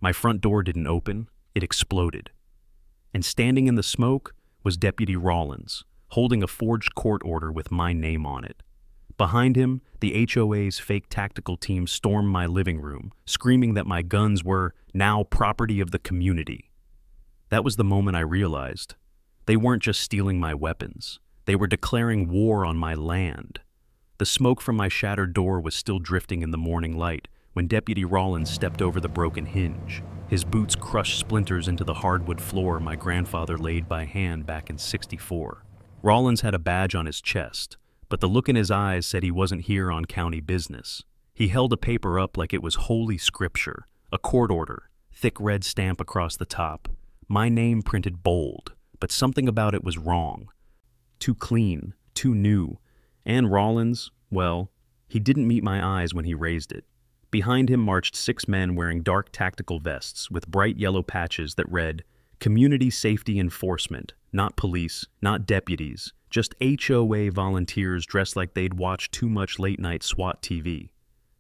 My front door didn't open, it exploded. And standing in the smoke was Deputy Rawlins, holding a forged court order with my name on it. Behind him, the HOA's fake tactical team stormed my living room, screaming that my guns were now property of the community. That was the moment I realized they weren't just stealing my weapons. They were declaring war on my land. The smoke from my shattered door was still drifting in the morning light when Deputy Rawlins stepped over the broken hinge. His boots crushed splinters into the hardwood floor my grandfather laid by hand back in '64. Rawlins had a badge on his chest, but the look in his eyes said he wasn't here on county business. He held a paper up like it was holy scripture, a court order, thick red stamp across the top. My name printed bold, but something about it was wrong. Too clean, too new. And Rawlins, well, he didn't meet my eyes when he raised it. Behind him marched 6 men wearing dark tactical vests with bright yellow patches that read, "Community Safety Enforcement, not police, not deputies, just HOA volunteers dressed like they'd watched too much late-night SWAT TV.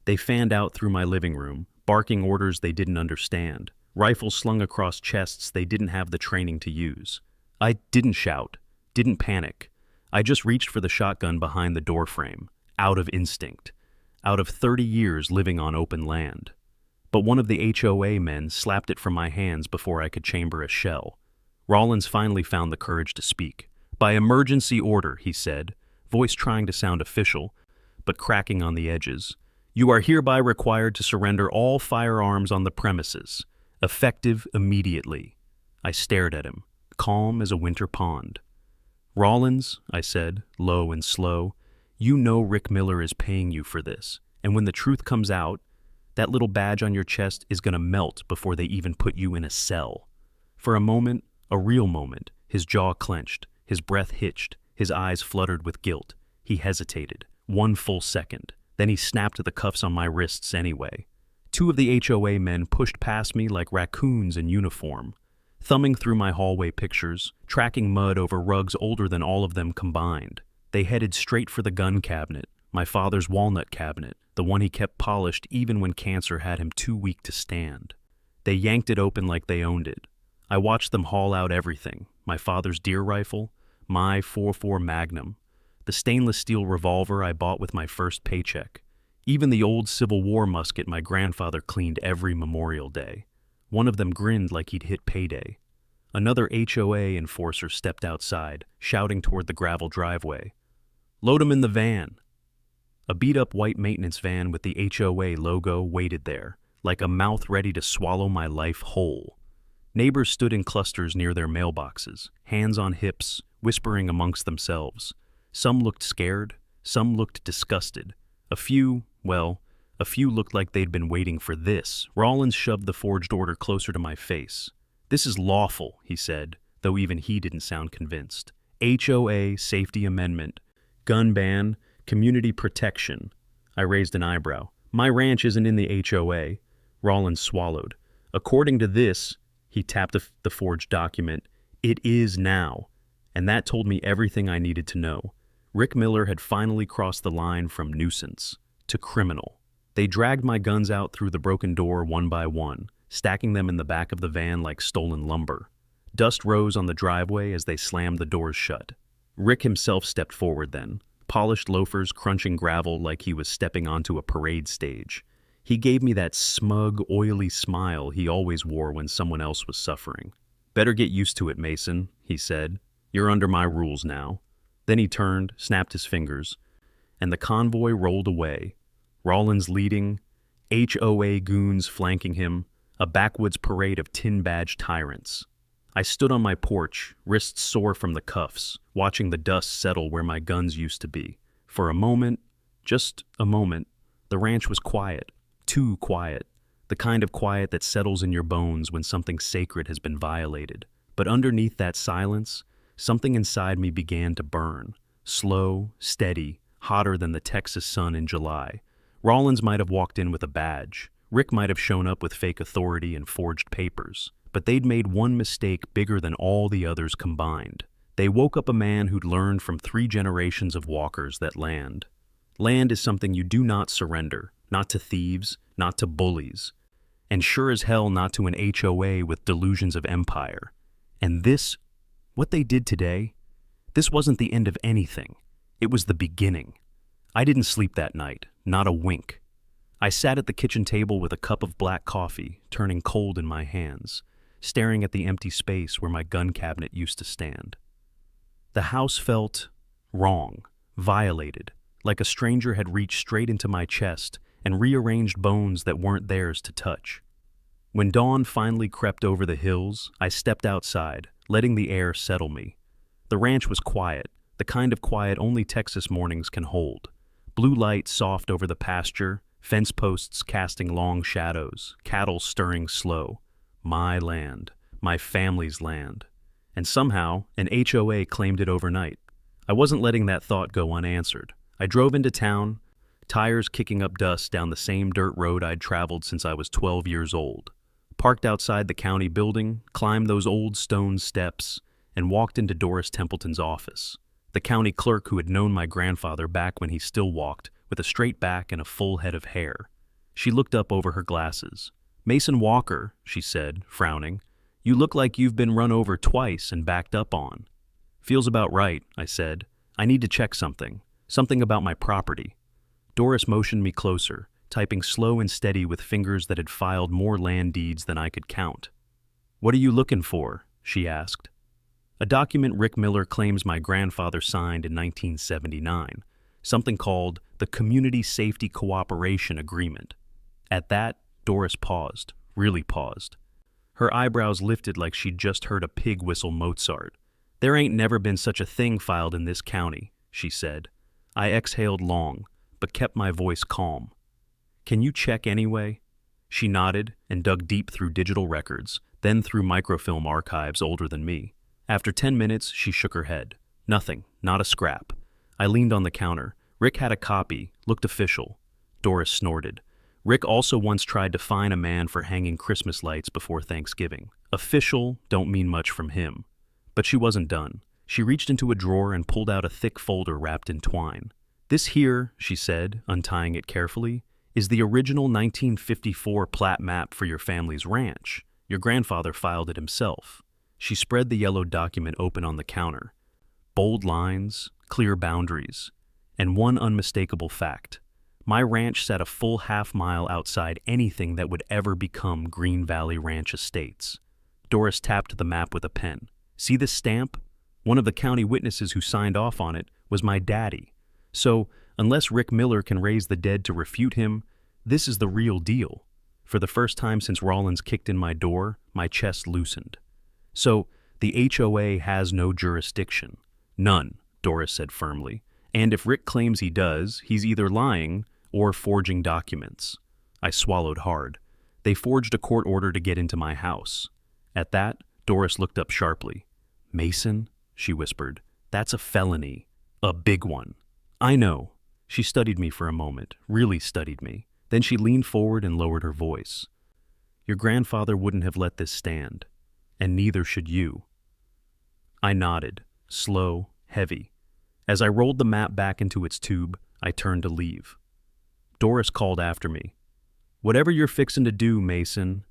They fanned out through my living room, barking orders they didn't understand, rifles slung across chests they didn't have the training to use. I didn't shout, didn't panic. I just reached for the shotgun behind the doorframe, out of instinct, out of 30 years living on open land. But one of the HOA men slapped it from my hands before I could chamber a shell. Rawlins finally found the courage to speak. "By emergency order," he said, voice trying to sound official, but cracking on the edges. "You are hereby required to surrender all firearms on the premises, effective immediately." I stared at him, calm as a winter pond. "Rawlins," I said, low and slow, "you know Rick Miller is paying you for this, and when the truth comes out, that little badge on your chest is going to melt before they even put you in a cell." For a moment, a real moment, his jaw clenched, his breath hitched, his eyes fluttered with guilt. He hesitated, 1 full second. Then he snapped the cuffs on my wrists anyway. 2 of the HOA men pushed past me like raccoons in uniform, thumbing through my hallway pictures, tracking mud over rugs older than all of them combined. They headed straight for the gun cabinet, my father's walnut cabinet, the one he kept polished even when cancer had him too weak to stand. They yanked it open like they owned it. I watched them haul out everything, my father's deer rifle, my .44 Magnum, the stainless steel revolver I bought with my first paycheck, even the old Civil War musket my grandfather cleaned every Memorial Day. One of them grinned like he'd hit payday. Another HOA enforcer stepped outside, shouting toward the gravel driveway. "Load 'em in the van." A beat-up white maintenance van with the HOA logo waited there, like a mouth ready to swallow my life whole. Neighbors stood in clusters near their mailboxes, hands on hips, whispering amongst themselves. Some looked scared, some looked disgusted. A few looked like they'd been waiting for this. Rawlins shoved the forged order closer to my face. "This is lawful," he said, though even he didn't sound convinced. "HOA Safety Amendment. Gun ban, community protection." I raised an eyebrow. "My ranch isn't in the HOA." Rawlins swallowed. "According to this," he tapped the forged document, "it is now." And that told me everything I needed to know. Rick Miller had finally crossed the line from nuisance to criminal. They dragged my guns out through the broken door one by one, stacking them in the back of the van like stolen lumber. Dust rose on the driveway as they slammed the doors shut. Rick himself stepped forward then, polished loafers crunching gravel like he was stepping onto a parade stage. He gave me that smug, oily smile he always wore when someone else was suffering. "Better get used to it, Mason," he said. "You're under my rules now." Then he turned, snapped his fingers, and the convoy rolled away. Rawlins leading, HOA goons flanking him, a backwoods parade of tin-badged tyrants. I stood on my porch, wrists sore from the cuffs, watching the dust settle where my guns used to be. For a moment, just a moment, the ranch was quiet, too quiet, the kind of quiet that settles in your bones when something sacred has been violated. But underneath that silence, something inside me began to burn, slow, steady, hotter than the Texas sun in July. Rawlins might have walked in with a badge. Rick might have shown up with fake authority and forged papers. But they'd made one mistake bigger than all the others combined. They woke up a man who'd learned from 3 generations of walkers that land is something you do not surrender, not to thieves, not to bullies. and sure as hell not to an HOA with delusions of empire. And this, what they did today, this wasn't the end of anything. It was the beginning. I didn't sleep that night, not a wink. I sat at the kitchen table with a cup of black coffee, turning cold in my hands, staring at the empty space where my gun cabinet used to stand. The house felt wrong, violated, like a stranger had reached straight into my chest and rearranged bones that weren't theirs to touch. When dawn finally crept over the hills, I stepped outside, letting the air settle me. The ranch was quiet, the kind of quiet only Texas mornings can hold. Blue light soft over the pasture, fence posts casting long shadows, cattle stirring slow. My land, my family's land. And somehow, an HOA claimed it overnight. I wasn't letting that thought go unanswered. I drove into town, tires kicking up dust down the same dirt road I'd traveled since I was 12 years old. Parked outside the county building, climbed those old stone steps, and walked into Doris Templeton's office, the county clerk who had known my grandfather back when he still walked, with a straight back and a full head of hair. She looked up over her glasses. "Mason Walker," she said, frowning, "you look like you've been run over twice and backed up on." "Feels about right," I said. "I need to check something about my property." Doris motioned me closer, typing slow and steady with fingers that had filed more land deeds than I could count. "What are you looking for?" she asked. "A document Rick Miller claims my grandfather signed in 1979, something called the Community Safety Cooperation Agreement." At that, Doris paused, really paused. Her eyebrows lifted like she'd just heard a pig whistle Mozart. "There ain't never been such a thing filed in this county," she said. I exhaled long, but kept my voice calm. "Can you check anyway?" She nodded and dug deep through digital records, then through microfilm archives older than me. After 10 minutes, she shook her head. "Nothing, not a scrap." I leaned on the counter. "Rick had a copy, looked official." Doris snorted. "Rick also once tried to fine a man for hanging Christmas lights before Thanksgiving. Official don't mean much from him." But she wasn't done. She reached into a drawer and pulled out a thick folder wrapped in twine. "This here," she said, untying it carefully, "is the original 1954 plat map for your family's ranch. Your grandfather filed it himself." She spread the yellow document open on the counter. Bold lines, clear boundaries, and one unmistakable fact. My ranch sat a full half-mile outside anything that would ever become Green Valley Ranch Estates. Doris tapped the map with a pen. "See this stamp? One of the county witnesses who signed off on it was my daddy. So, unless Rick Miller can raise the dead to refute him, this is the real deal." For the first time since Rollins kicked in my door, my chest loosened. "So, the HOA has no jurisdiction." "None," Doris said firmly. "And if Rick claims he does, he's either lying or forging documents." I swallowed hard. "They forged a court order to get into my house." At that, Doris looked up sharply. "Mason," she whispered, "that's a felony. A big one." "I know." She studied me for a moment, really studied me. Then she leaned forward and lowered her voice. "Your grandfather wouldn't have let this stand, and neither should you." I nodded, slow, heavy. As I rolled the map back into its tube, I turned to leave. Doris called after me. "Whatever you're fixin' to do, Mason,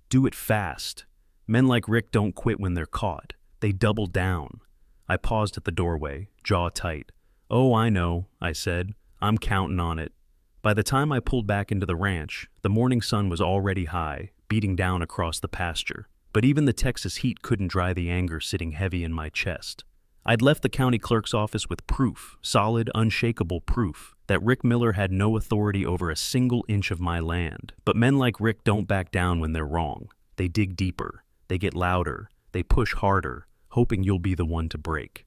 do it fast. Men like Rick don't quit when they're caught. They double down." I paused at the doorway, jaw tight. "Oh, I know," I said. "I'm counting on it." By the time I pulled back into the ranch, the morning sun was already high, beating down across the pasture. But even the Texas heat couldn't dry the anger sitting heavy in my chest. I'd left the county clerk's office with proof, solid, unshakable proof, that Rick Miller had no authority over a single inch of my land. But men like Rick don't back down when they're wrong. They dig deeper, they get louder, they push harder, hoping you'll be the one to break.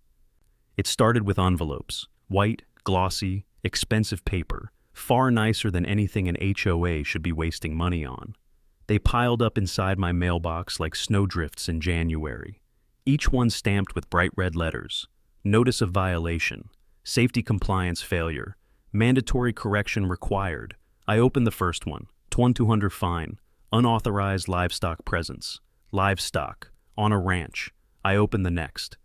It started with envelopes, white, glossy, expensive paper, far nicer than anything an HOA should be wasting money on. They piled up inside my mailbox like snowdrifts in January. Each one stamped with bright red letters. Notice of violation, safety compliance failure, mandatory correction required. I opened the first one, $200 fine, unauthorized livestock presence, livestock, on a ranch. I opened the next,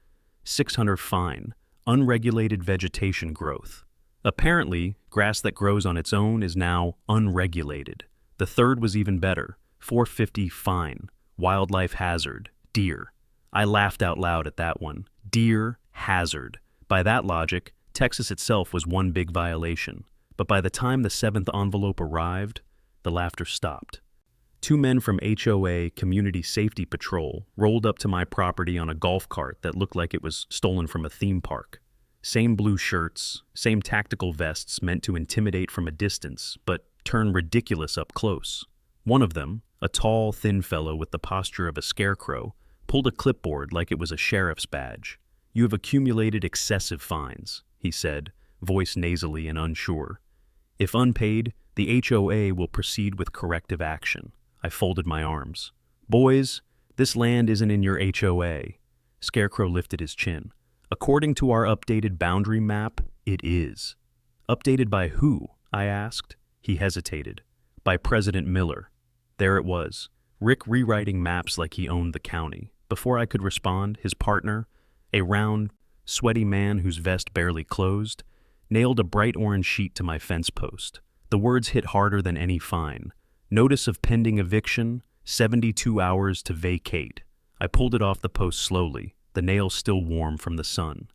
$600 fine, unregulated vegetation growth. Apparently, grass that grows on its own is now unregulated. The third was even better, 450 fine. Wildlife hazard. Deer. I laughed out loud at that one. Deer hazard. By that logic, Texas itself was one big violation. But by the time the seventh envelope arrived, the laughter stopped. Two men from HOA Community Safety Patrol rolled up to my property on a golf cart that looked like it was stolen from a theme park. Same blue shirts, same tactical vests meant to intimidate from a distance, but turn ridiculous up close. One of them, a tall, thin fellow with the posture of a scarecrow, pulled a clipboard like it was a sheriff's badge. "You have accumulated excessive fines," he said, voice nasally and unsure. "If unpaid, the HOA will proceed with corrective action." I folded my arms. "Boys, this land isn't in your HOA." Scarecrow lifted his chin. "According to our updated boundary map, it is." "Updated by who?" I asked. He hesitated. "By President Miller." There it was, Rick rewriting maps like he owned the county. Before I could respond, his partner, a round, sweaty man whose vest barely closed, nailed a bright orange sheet to my fence post. The words hit harder than any fine. "Notice of pending eviction, 72 hours to vacate." I pulled it off the post slowly, the nail still warm from the sun.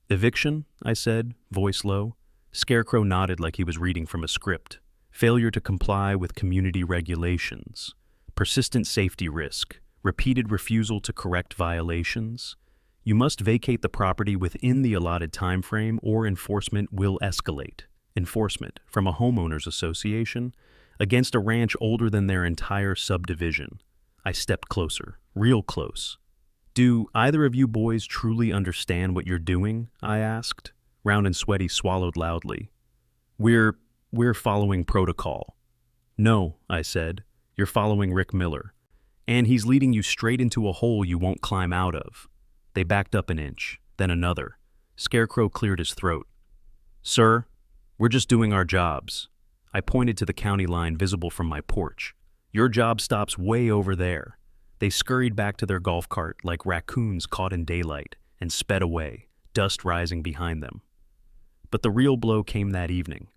"Eviction?" I said, voice low. Scarecrow nodded like he was reading from a script. "Failure to comply with community regulations. Persistent safety risk. Repeated refusal to correct violations. You must vacate the property within the allotted time frame or enforcement will escalate." Enforcement from a homeowners association against a ranch older than their entire subdivision. I stepped closer, real close. "Do either of you boys truly understand what you're doing?" I asked. Round and Sweaty swallowed loudly. We're following protocol." "No," I said. "You're following Rick Miller. And he's leading you straight into a hole you won't climb out of." They backed up an inch, then another. Scarecrow cleared his throat. "Sir, we're just doing our jobs." I pointed to the county line visible from my porch. "Your job stops way over there." They scurried back to their golf cart like raccoons caught in daylight and sped away, dust rising behind them. But the real blow came that evening.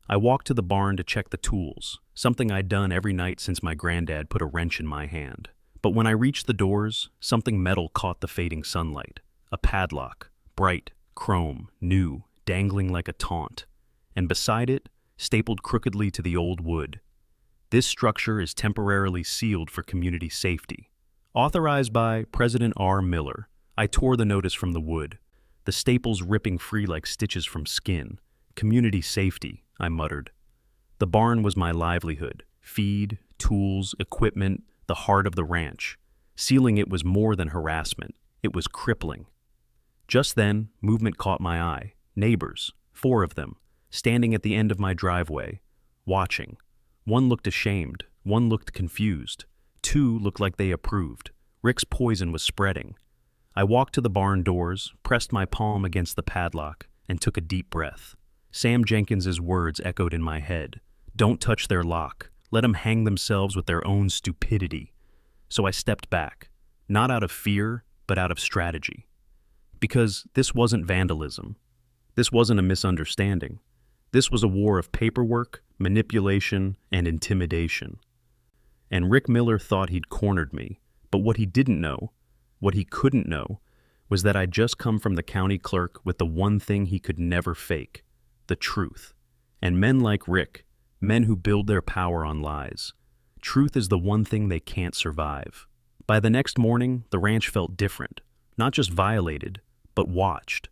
I walked to the barn to check the tools, something I'd done every night since my granddad put a wrench in my hand. But when I reached the doors, something metal caught the fading sunlight. A padlock, bright, chrome, new, dangling like a taunt. And beside it, stapled crookedly to the old wood. "This structure is temporarily sealed for community safety. Authorized by President R. Miller." I tore the notice from the wood, the staples ripping free like stitches from skin. "Community safety," I muttered. The barn was my livelihood. Feed, tools, equipment, the heart of the ranch. Sealing it was more than harassment. It was crippling. Just then, movement caught my eye. Neighbors, 4 of them, standing at the end of my driveway, watching. One looked ashamed, one looked confused. 2 looked like they approved. Rick's poison was spreading. I walked to the barn doors, pressed my palm against the padlock, and took a deep breath. Sam Jenkins's words echoed in my head. "Don't touch their lock. Let them hang themselves with their own stupidity." So I stepped back, not out of fear, but out of strategy. Because this wasn't vandalism. This wasn't a misunderstanding. This was a war of paperwork, manipulation, and intimidation. And Rick Miller thought he'd cornered me, but what he didn't know, what he couldn't know, was that I'd just come from the county clerk with the one thing he could never fake, the truth. And men like Rick, men who build their power on lies, truth is the one thing they can't survive. By the next morning, the ranch felt different, not just violated, but watched.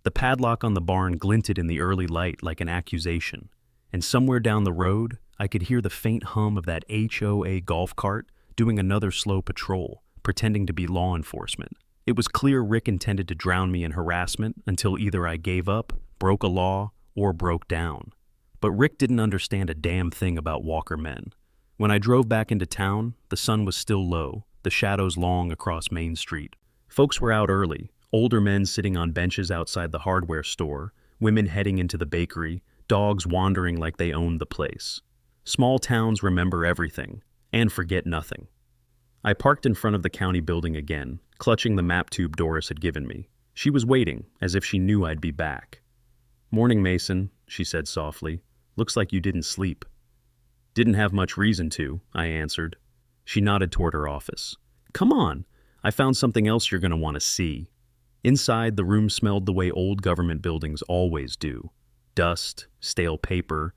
The padlock on the barn glinted in the early light like an accusation, and somewhere down the road, I could hear the faint hum of that HOA golf cart doing another slow patrol, pretending to be law enforcement. It was clear Rick intended to drown me in harassment until either I gave up, broke a law, or broke down. But Rick didn't understand a damn thing about Walker men. When I drove back into town, the sun was still low, the shadows long across Main Street. Folks were out early, older men sitting on benches outside the hardware store, women heading into the bakery, dogs wandering like they owned the place. Small towns remember everything, and forget nothing. I parked in front of the county building again, clutching the map tube Doris had given me. She was waiting, as if she knew I'd be back. "Morning, Mason," she said softly. "Looks like you didn't sleep." "Didn't have much reason to," I answered. She nodded toward her office. Come on, I found something else you're going to want to see. Inside, the room smelled the way old government buildings always do. Dust, stale paper,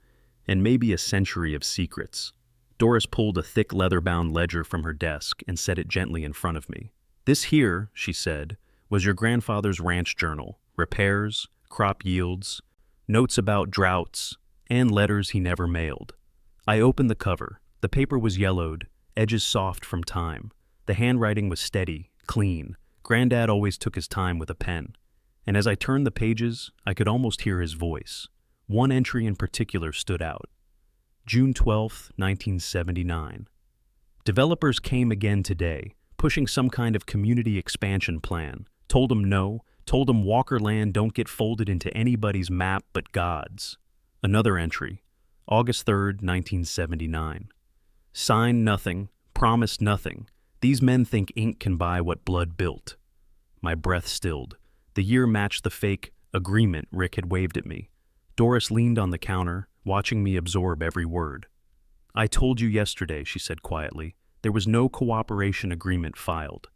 and maybe a century of secrets. Doris pulled a thick leather-bound ledger from her desk and set it gently in front of me. This here, she said, was your grandfather's ranch journal. Repairs, crop yields, notes about droughts, and letters he never mailed. I opened the cover. The paper was yellowed, edges soft from time. The handwriting was steady, clean. Granddad always took his time with a pen. And as I turned the pages, I could almost hear his voice. One entry in particular stood out. June 12, 1979. Developers came again today, pushing some kind of community expansion plan. Told them no, told them Walker land don't get folded into anybody's map but God's. Another entry. August 3rd, 1979. Sign nothing, promise nothing. These men think ink can buy what blood built. My breath stilled. The year matched the fake agreement Rick had waved at me. Doris leaned on the counter, watching me absorb every word. I told you yesterday, she said quietly. There was no cooperation agreement filed.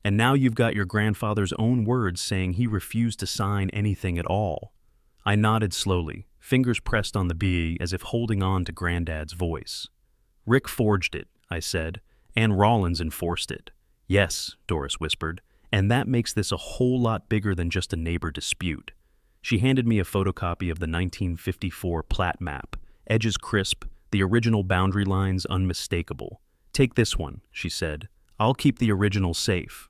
And now you've got your grandfather's own words saying he refused to sign anything at all. I nodded slowly, fingers pressed on the B as if holding on to Granddad's voice. Rick forged it, I said, and Rollins enforced it. Yes, Doris whispered, and that makes this a whole lot bigger than just a neighbor dispute. She handed me a photocopy of the 1954 plat map, edges crisp, the original boundary lines unmistakable. Take this one, she said. I'll keep the original safe.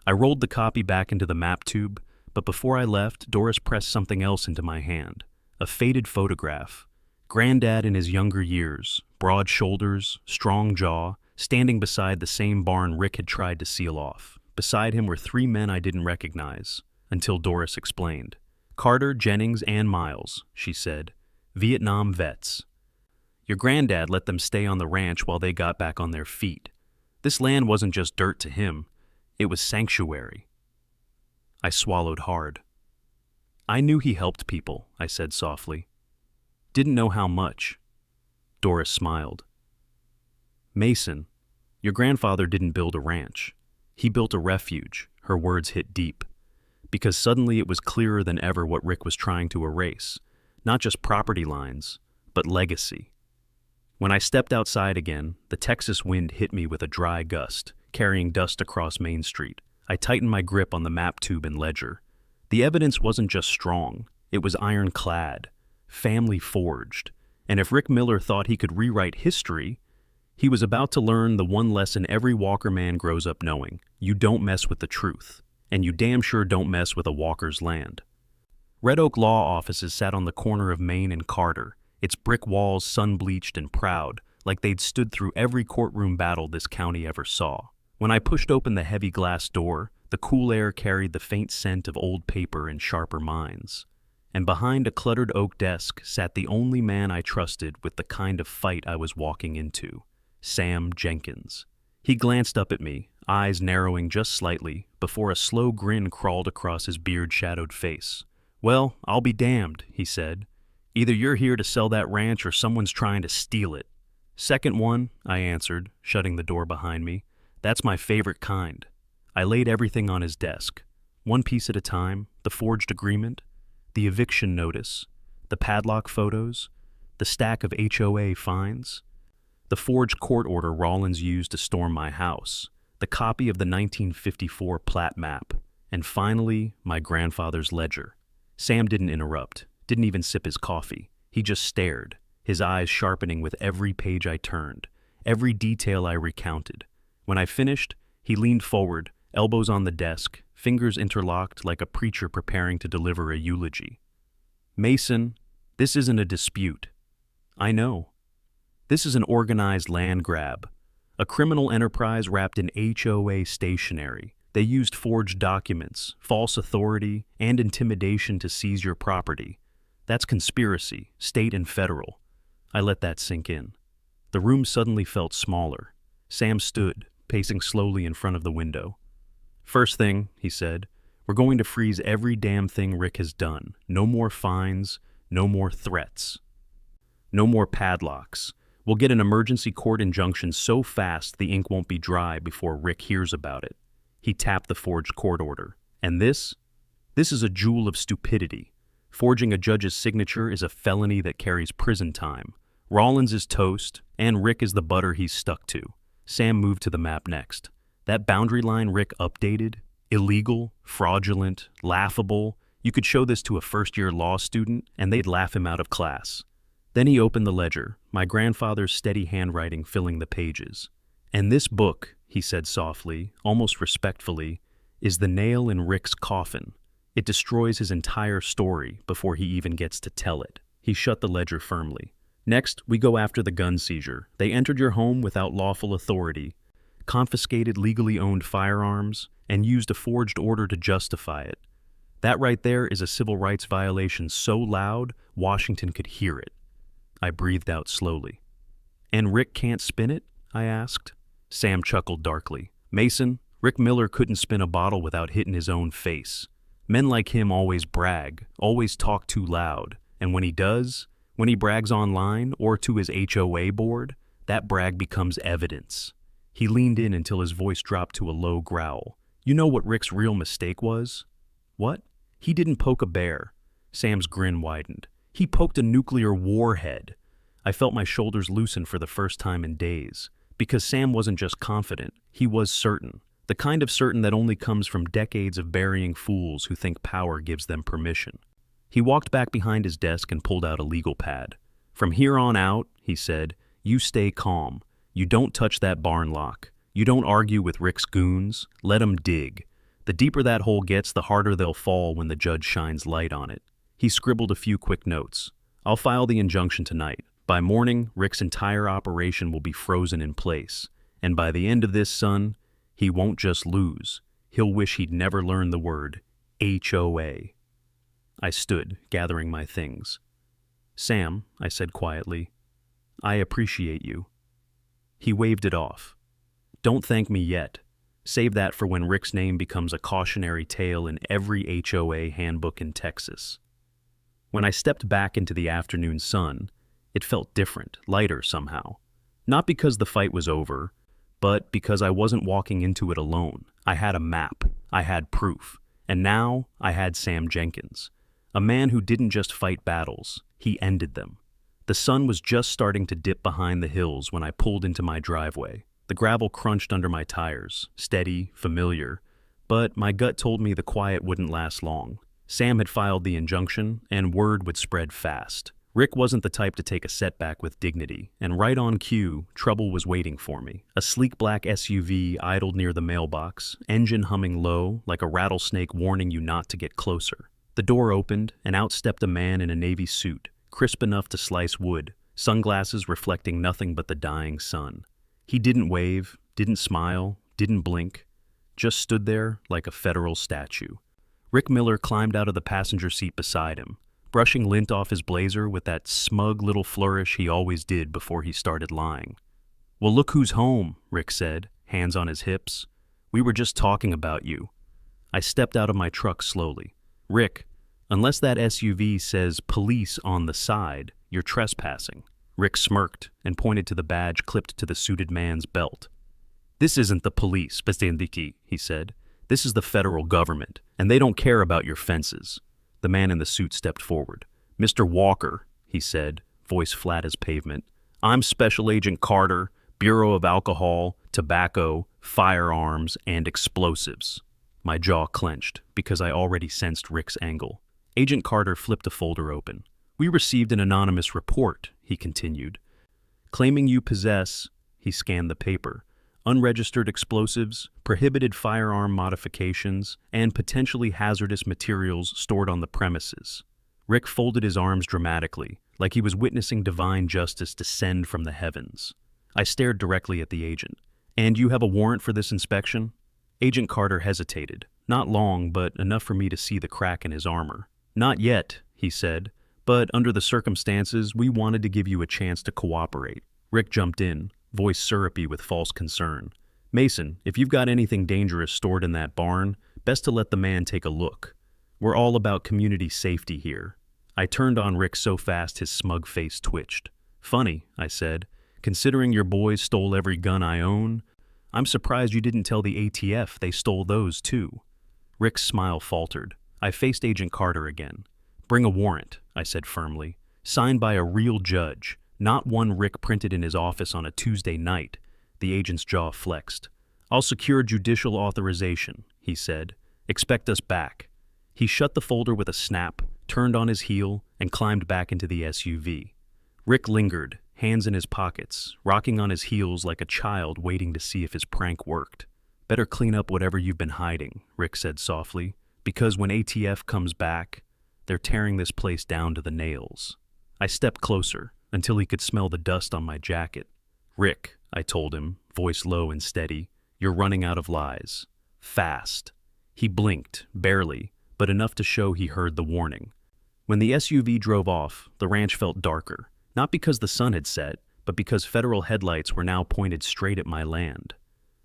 I rolled the copy back into the map tube, but before I left, Doris pressed something else into my hand. A faded photograph. Granddad in his younger years, broad shoulders, strong jaw, standing beside the same barn Rick had tried to seal off. Beside him were three men I didn't recognize, until Doris explained. Carter, Jennings, and Miles, she said. Vietnam vets. Your granddad let them stay on the ranch while they got back on their feet. This land wasn't just dirt to him. It was sanctuary. I swallowed hard. I knew he helped people, I said softly. Didn't know how much. Doris smiled. Mason, your grandfather didn't build a ranch. He built a refuge. Her words hit deep. Because suddenly it was clearer than ever what Rick was trying to erase. Not just property lines, but legacy. When I stepped outside again, the Texas wind hit me with a dry gust, carrying dust across Main Street. I tightened my grip on the map tube and ledger. The evidence wasn't just strong, it was ironclad, family forged. And if Rick Miller thought he could rewrite history, he was about to learn the one lesson every Walker man grows up knowing. You don't mess with the truth, and you damn sure don't mess with a Walker's land. Red Oak law offices sat on the corner of Main and Carter, its brick walls sun-bleached and proud, like they'd stood through every courtroom battle this county ever saw. When I pushed open the heavy glass door, the cool air carried the faint scent of old paper and sharper minds. And behind a cluttered oak desk sat the only man I trusted with the kind of fight I was walking into, Sam Jenkins. He glanced up at me, eyes narrowing just slightly, before a slow grin crawled across his beard-shadowed face. Well, I'll be damned, he said. Either you're here to sell that ranch or someone's trying to steal it. Second one, I answered, shutting the door behind me. That's my favorite kind. I laid everything on his desk, one piece at a time, the forged agreement, the eviction notice, the padlock photos, the stack of HOA fines, the forged court order Rollins used to storm my house, the copy of the 1954 plat map, and finally, my grandfather's ledger. Sam didn't interrupt, didn't even sip his coffee. He just stared, his eyes sharpening with every page I turned, every detail I recounted. When I finished, he leaned forward, elbows on the desk, fingers interlocked like a preacher preparing to deliver a eulogy. Mason, this isn't a dispute. I know. This is an organized land grab, a criminal enterprise wrapped in HOA stationery. They used forged documents, false authority, and intimidation to seize your property. That's conspiracy, state and federal. I let that sink in. The room suddenly felt smaller. Sam stood, pacing slowly in front of the window. First thing, he said, we're going to freeze every damn thing Rick has done. No more fines, no more threats. No more padlocks. We'll get an emergency court injunction so fast the ink won't be dry before Rick hears about it. He tapped the forged court order. And this? This is a jewel of stupidity. Forging a judge's signature is a felony that carries prison time. Rollins is toast, and Rick is the butter he's stuck to. Sam moved to the map next. That boundary line Rick updated? Illegal, fraudulent, laughable. You could show this to a first-year law student, and they'd laugh him out of class. Then he opened the ledger, my grandfather's steady handwriting filling the pages. And this book, he said softly, almost respectfully, is the nail in Rick's coffin. It destroys his entire story before he even gets to tell it. He shut the ledger firmly. Next, we go after the gun seizure. They entered your home without lawful authority, confiscated legally owned firearms, and used a forged order to justify it. That right there is a civil rights violation so loud, Washington could hear it. I breathed out slowly. And Rick can't spin it? I asked. Sam chuckled darkly. Mason, Rick Miller couldn't spin a bottle without hitting his own face. Men like him always brag, always talk too loud, and when he does, when he brags online or to his HOA board, that brag becomes evidence. He leaned in until his voice dropped to a low growl. You know what Rick's real mistake was? What? He didn't poke a bear. Sam's grin widened. He poked a nuclear warhead. I felt my shoulders loosen for the first time in days, because Sam wasn't just confident, he was certain. The kind of certain that only comes from decades of burying fools who think power gives them permission. He walked back behind his desk and pulled out a legal pad. From here on out, he said, you stay calm. You don't touch that barn lock. You don't argue with Rick's goons. Let 'em dig. The deeper that hole gets, the harder they'll fall when the judge shines light on it. He scribbled a few quick notes. I'll file the injunction tonight. By morning, Rick's entire operation will be frozen in place. And by the end of this, son, he won't just lose. He'll wish he'd never learned the word HOA. I stood, gathering my things. Sam, I said quietly, I appreciate you. He waved it off. Don't thank me yet. Save that for when Rick's name becomes a cautionary tale in every HOA handbook in Texas. When I stepped back into the afternoon sun, it felt different, lighter somehow. Not because the fight was over, but because I wasn't walking into it alone. I had a map, I had proof, and now I had Sam Jenkins. A man who didn't just fight battles, he ended them. The sun was just starting to dip behind the hills when I pulled into my driveway. The gravel crunched under my tires, steady, familiar, but my gut told me the quiet wouldn't last long. Sam had filed the injunction, and word would spread fast. Rick wasn't the type to take a setback with dignity, and right on cue, trouble was waiting for me. A sleek black SUV idled near the mailbox, engine humming low, like a rattlesnake warning you not to get closer. The door opened, and out stepped a man in a navy suit, crisp enough to slice wood, sunglasses reflecting nothing but the dying sun. He didn't wave, didn't smile, didn't blink, just stood there like a federal statue. Rick Miller climbed out of the passenger seat beside him, brushing lint off his blazer with that smug little flourish he always did before he started lying. Well, look who's home, Rick said, hands on his hips. We were just talking about you. I stepped out of my truck slowly. Rick, unless that SUV says police on the side, you're trespassing. Rick smirked and pointed to the badge clipped to the suited man's belt. This isn't the police, Bestendiki, he said. This is the federal government, and they don't care about your fences. The man in the suit stepped forward. Mr. Walker, he said, voice flat as pavement, I'm Special Agent Carter, Bureau of Alcohol, Tobacco, Firearms, and Explosives. My jaw clenched because I already sensed Rick's angle. Agent Carter flipped a folder open. We received an anonymous report, he continued, claiming you possess, he scanned the paper, unregistered explosives, prohibited firearm modifications, and potentially hazardous materials stored on the premises. Rick folded his arms dramatically, like he was witnessing divine justice descend from the heavens. I stared directly at the agent. And you have a warrant for this inspection? Agent Carter hesitated. Not long, but enough for me to see the crack in his armor. Not yet, he said, but under the circumstances, we wanted to give you a chance to cooperate. Rick jumped in, voice syrupy with false concern. Mason, if you've got anything dangerous stored in that barn, best to let the man take a look. We're all about community safety here. I turned on Rick so fast his smug face twitched. Funny, I said, Considering your boys stole every gun I own, I'm surprised you didn't tell the ATF they stole those too. Rick's smile faltered. I faced Agent Carter again. Bring a warrant, I said firmly. Signed by a real judge, not one Rick printed in his office on a Tuesday night. The agent's jaw flexed. I'll secure judicial authorization, he said. Expect us back. He shut the folder with a snap, turned on his heel, and climbed back into the SUV. Rick lingered, hands in his pockets, rocking on his heels like a child waiting to see if his prank worked. Better clean up whatever you've been hiding, Rick said softly, because when ATF comes back, they're tearing this place down to the nails. I stepped closer, until he could smell the dust on my jacket. Rick, I told him, voice low and steady, you're running out of lies. Fast. He blinked, barely, but enough to show he heard the warning. When the SUV drove off, the ranch felt darker, not because the sun had set, but because federal headlights were now pointed straight at my land.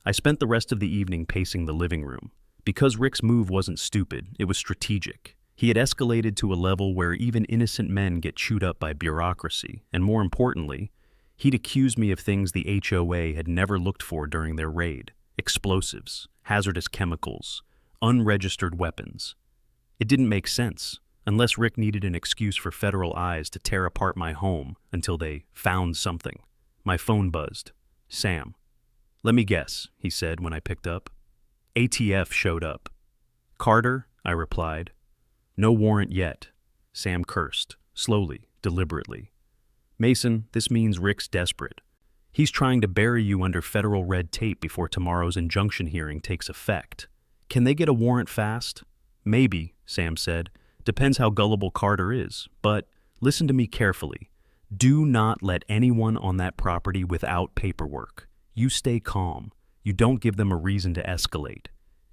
I spent the rest of the evening pacing the living room. Because Rick's move wasn't stupid, it was strategic. He had escalated to a level where even innocent men get chewed up by bureaucracy, and more importantly, he'd accused me of things the HOA had never looked for during their raid: explosives, hazardous chemicals, unregistered weapons. It didn't make sense, unless Rick needed an excuse for federal eyes to tear apart my home until they found something. My phone buzzed. Sam. Let me guess, he said when I picked up. ATF showed up. Carter, I replied. No warrant yet. Sam cursed, slowly, deliberately. Mason, this means Rick's desperate. He's trying to bury you under federal red tape before tomorrow's injunction hearing takes effect. Can they get a warrant fast? Maybe, Sam said. Depends how gullible Carter is. But listen to me carefully. Do not let anyone on that property without paperwork. You stay calm. You don't give them a reason to escalate.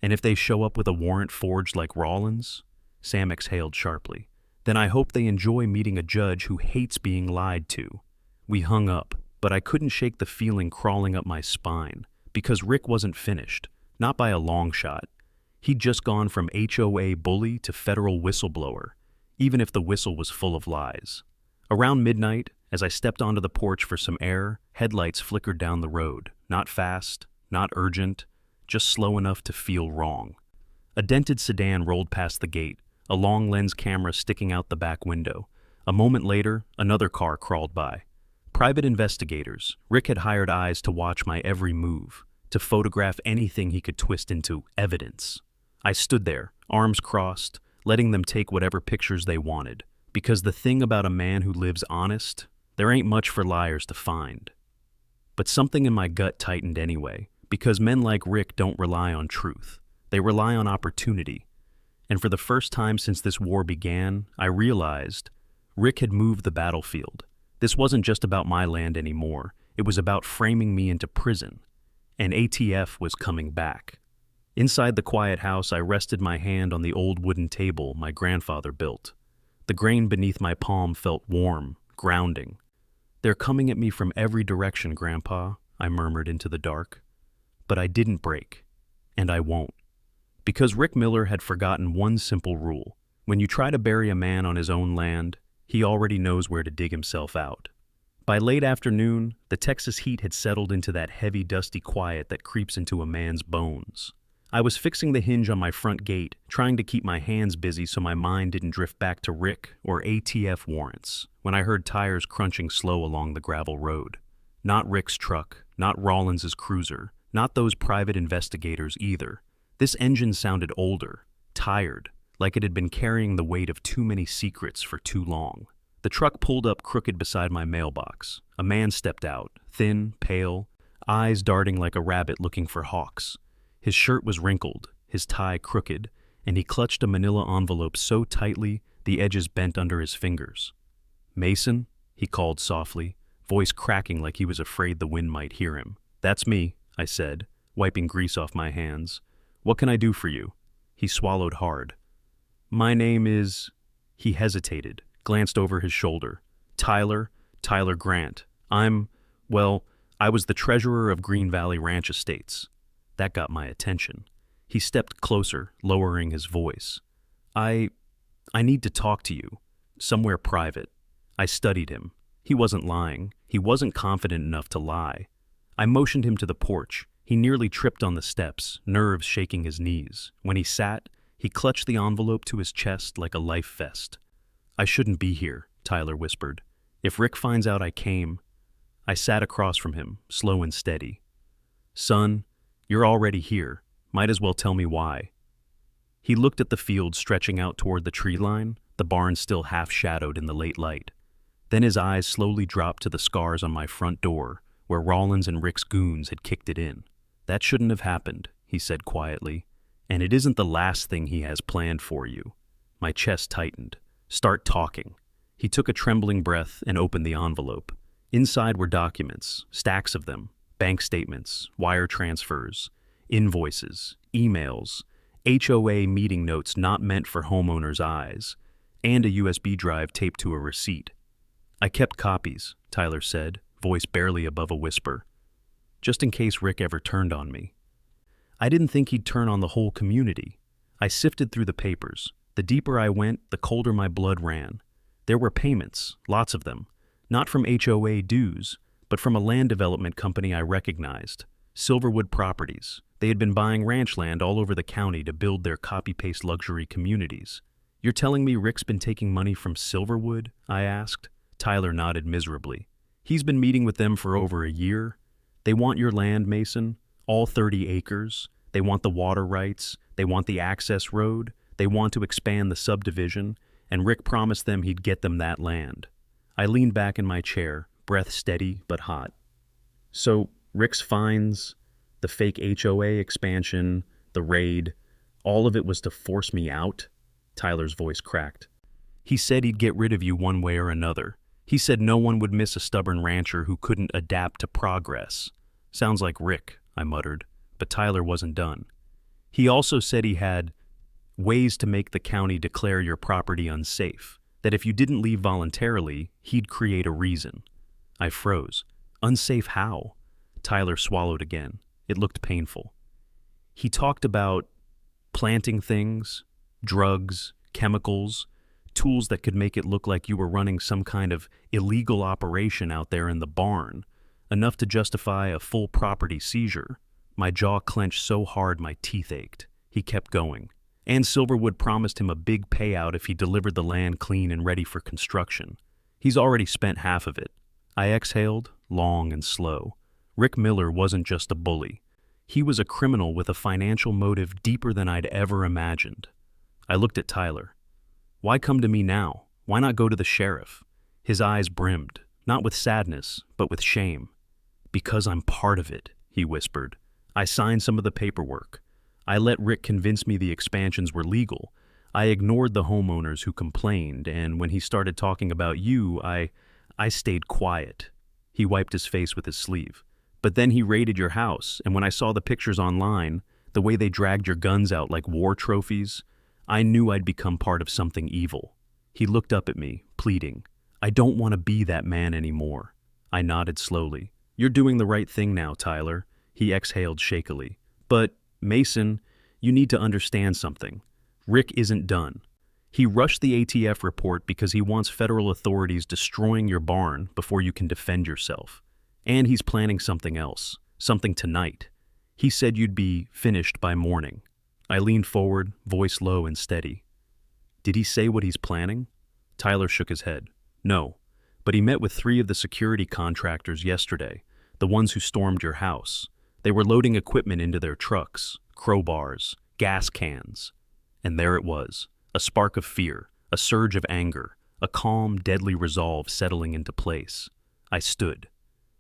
And if they show up with a warrant forged like Rollins, Sam exhaled sharply, then I hope they enjoy meeting a judge who hates being lied to. We hung up, but I couldn't shake the feeling crawling up my spine, because Rick wasn't finished, not by a long shot. He'd just gone from HOA bully to federal whistleblower, even if the whistle was full of lies. Around midnight, as I stepped onto the porch for some air, headlights flickered down the road, not fast, not urgent, just slow enough to feel wrong. A dented sedan rolled past the gate, a long lens camera sticking out the back window. A moment later, another car crawled by. Private investigators. Rick had hired eyes to watch my every move, to photograph anything he could twist into evidence. I stood there, arms crossed, letting them take whatever pictures they wanted, because the thing about a man who lives honest, there ain't much for liars to find. But something in my gut tightened anyway, because men like Rick don't rely on truth. They rely on opportunity. And for the first time since this war began, I realized Rick had moved the battlefield. This wasn't just about my land anymore. It was about framing me into prison. And ATF was coming back. Inside the quiet house, I rested my hand on the old wooden table my grandfather built. The grain beneath my palm felt warm, grounding. They're coming at me from every direction, Grandpa, I murmured into the dark. But I didn't break. And I won't. Because Rick Miller had forgotten one simple rule. When you try to bury a man on his own land, he already knows where to dig himself out. By late afternoon, the Texas heat had settled into that heavy, dusty quiet that creeps into a man's bones. I was fixing the hinge on my front gate, trying to keep my hands busy so my mind didn't drift back to Rick or ATF warrants, when I heard tires crunching slow along the gravel road. Not Rick's truck, not Rollins's cruiser, not those private investigators either. This engine sounded older, tired, like it had been carrying the weight of too many secrets for too long. The truck pulled up crooked beside my mailbox. A man stepped out, thin, pale, eyes darting like a rabbit looking for hawks. His shirt was wrinkled, his tie crooked, and he clutched a manila envelope so tightly the edges bent under his fingers. "Mason?" he called softly, voice cracking like he was afraid the wind might hear him. "That's me," I said, wiping grease off my hands. "What can I do for you?" He swallowed hard. "My name is—" He hesitated, glanced over his shoulder. Tyler Grant. I was the treasurer of Green Valley Ranch Estates." That got my attention. He stepped closer, lowering his voice. I need to talk to you. Somewhere private." I studied him. He wasn't lying. He wasn't confident enough to lie. I motioned him to the porch. He nearly tripped on the steps, nerves shaking his knees. When he sat, he clutched the envelope to his chest like a life vest. "I shouldn't be here," Tyler whispered. "If Rick finds out I came—" I sat across from him, slow and steady. "Son, you're already here. Might as well tell me why." He looked at the field stretching out toward the tree line, the barn still half-shadowed in the late light. Then his eyes slowly dropped to the scars on my front door, where Rollins and Rick's goons had kicked it in. "That shouldn't have happened," he said quietly. "And it isn't the last thing he has planned for you." My chest tightened. "Start talking." He took a trembling breath and opened the envelope. Inside were documents, stacks of them, bank statements, wire transfers, invoices, emails, HOA meeting notes not meant for homeowners' eyes, and a USB drive taped to a receipt. "I kept copies," Tyler said, voice barely above a whisper, "just in case Rick ever turned on me." I didn't think he'd turn on the whole community. I sifted through the papers. The deeper I went, the colder my blood ran. There were payments, lots of them, not from HOA dues, but from a land development company I recognized, Silverwood Properties. They had been buying ranch land all over the county to build their copy-paste luxury communities. "You're telling me Rick's been taking money from Silverwood?" I asked. Tyler nodded miserably. "He's been meeting with them for over a year. They want your land, Mason, all 30 acres. They want the water rights. They want the access road. They want to expand the subdivision, and Rick promised them he'd get them that land." I leaned back in my chair, breath steady but hot. "So Rick's fines, the fake HOA expansion, the raid, all of it was to force me out?" Tyler's voice cracked. "He said he'd get rid of you one way or another. He said no one would miss a stubborn rancher who couldn't adapt to progress." "Sounds like Rick," I muttered, but Tyler wasn't done. "He also said he had ways to make the county declare your property unsafe, that if you didn't leave voluntarily, he'd create a reason." I froze. "Unsafe how?" Tyler swallowed again. It looked painful. "He talked about planting things, drugs, chemicals, tools that could make it look like you were running some kind of illegal operation out there in the barn, enough to justify a full property seizure." My jaw clenched so hard my teeth ached. He kept going. "And Silverwood promised him a big payout if he delivered the land clean and ready for construction. He's already spent half of it." I exhaled, long and slow. Rick Miller wasn't just a bully. He was a criminal with a financial motive deeper than I'd ever imagined. I looked at Tyler. "Why come to me now? Why not go to the sheriff?" His eyes brimmed, not with sadness, but with shame. "Because I'm part of it," he whispered. "I signed some of the paperwork. I let Rick convince me the expansions were legal. I ignored the homeowners who complained, and when he started talking about you, I stayed quiet." He wiped his face with his sleeve. "But then he raided your house, and when I saw the pictures online, the way they dragged your guns out like war trophies, I knew I'd become part of something evil." He looked up at me, pleading. "I don't want to be that man anymore." I nodded slowly. "You're doing the right thing now, Tyler." He exhaled shakily. "But Mason, you need to understand something. Rick isn't done. He rushed the ATF report because he wants federal authorities destroying your barn before you can defend yourself. And he's planning something else, something tonight. He said you'd be finished by morning." I leaned forward, voice low and steady. "Did he say what he's planning?" Tyler shook his head. "No, but he met with 3 of the security contractors yesterday, the ones who stormed your house. They were loading equipment into their trucks, crowbars, gas cans. And there it was, a spark of fear, a surge of anger, a calm, deadly resolve settling into place. I stood.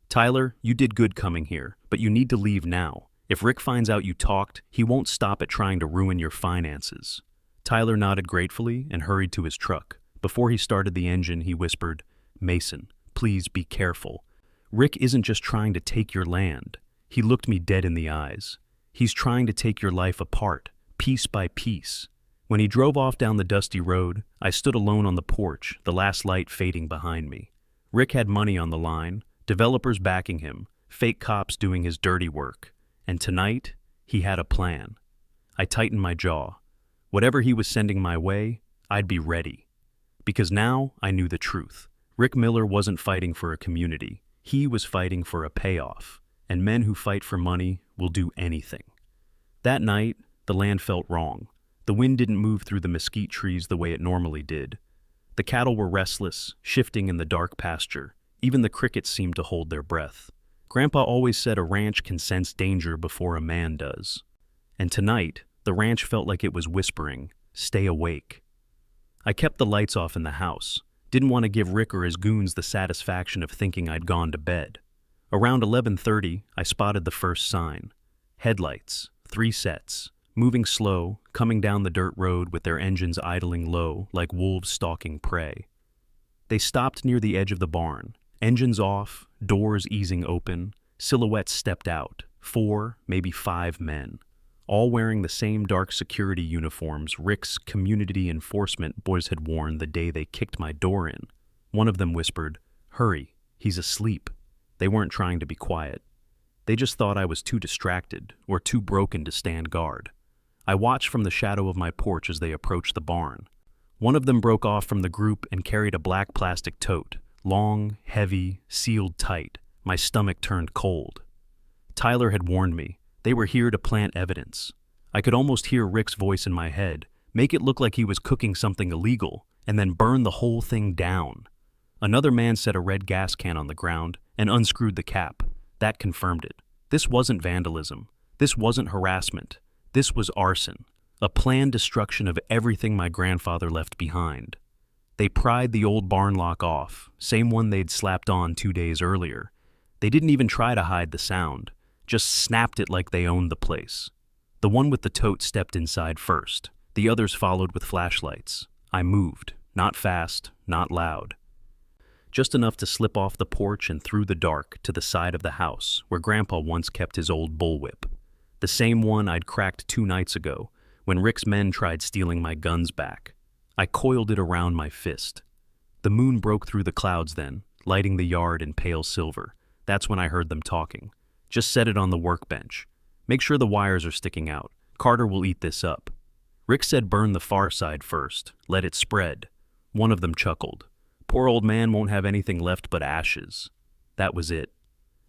"Tyler, you did good coming here, but you need to leave now. If Rick finds out you talked, he won't stop at trying to ruin your finances." Tyler nodded gratefully and hurried to his truck. Before he started the engine, he whispered, "Mason, please be careful. Rick isn't just trying to take your land." He looked me dead in the eyes. "He's trying to take your life apart, piece by piece." When he drove off down the dusty road, I stood alone on the porch, the last light fading behind me. Rick had money on the line, developers backing him, fake cops doing his dirty work. And tonight, he had a plan. I tightened my jaw. Whatever he was sending my way, I'd be ready. Because now I knew the truth. Rick Miller wasn't fighting for a community. He was fighting for a payoff, and men who fight for money will do anything. That night, the land felt wrong. The wind didn't move through the mesquite trees the way it normally did. The cattle were restless, shifting in the dark pasture. Even the crickets seemed to hold their breath. Grandpa always said a ranch can sense danger before a man does. And tonight, the ranch felt like it was whispering, "Stay awake." I kept the lights off in the house. Didn't want to give Rick or his goons the satisfaction of thinking I'd gone to bed. Around 11:30, I spotted the first sign. Headlights, 3 sets, moving slow, coming down the dirt road with their engines idling low like wolves stalking prey. They stopped near the edge of the barn, engines off, doors easing open, silhouettes stepped out, 4, maybe 5 men, all wearing the same dark security uniforms Rick's community enforcement boys had worn the day they kicked my door in. One of them whispered, "Hurry, he's asleep." They weren't trying to be quiet. They just thought I was too distracted or too broken to stand guard. I watched from the shadow of my porch as they approached the barn. One of them broke off from the group and carried a black plastic tote, long, heavy, sealed tight. My stomach turned cold. Tyler had warned me. They were here to plant evidence. I could almost hear Rick's voice in my head, make it look like he was cooking something illegal, and then burn the whole thing down. Another man set a red gas can on the ground and unscrewed the cap. That confirmed it. This wasn't vandalism. This wasn't harassment. This was arson, a planned destruction of everything my grandfather left behind. They pried the old barn lock off, same one they'd slapped on 2 days earlier. They didn't even try to hide the sound, just snapped it like they owned the place. The one with the tote stepped inside first. The others followed with flashlights. I moved, not fast, not loud. Just enough to slip off the porch and through the dark to the side of the house where Grandpa once kept his old bullwhip. The same one I'd cracked 2 nights ago when Rick's men tried stealing my guns back. I coiled it around my fist. The moon broke through the clouds then, lighting the yard in pale silver. That's when I heard them talking. "Just set it on the workbench. Make sure the wires are sticking out. Carter will eat this up." Rick said burn the far side first. Let it spread. One of them chuckled. "Poor old man won't have anything left but ashes." That was it.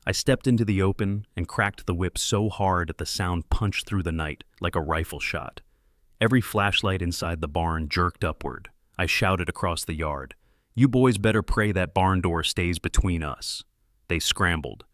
I stepped into the open and cracked the whip so hard that the sound punched through the night like a rifle shot. Every flashlight inside the barn jerked upward. I shouted across the yard, "You boys better pray that barn door stays between us." They scrambled.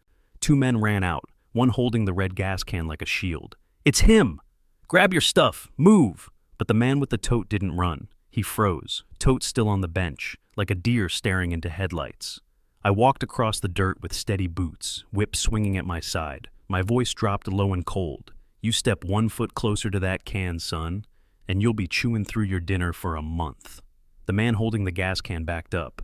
2 men ran out, one holding the red gas can like a shield. "It's him! Grab your stuff! Move!" But the man with the tote didn't run. He froze, tote still on the bench, like a deer staring into headlights. I walked across the dirt with steady boots, whip swinging at my side. My voice dropped low and cold. "You step 1 foot closer to that can, son, and you'll be chewing through your dinner for a month." The man holding the gas can backed up.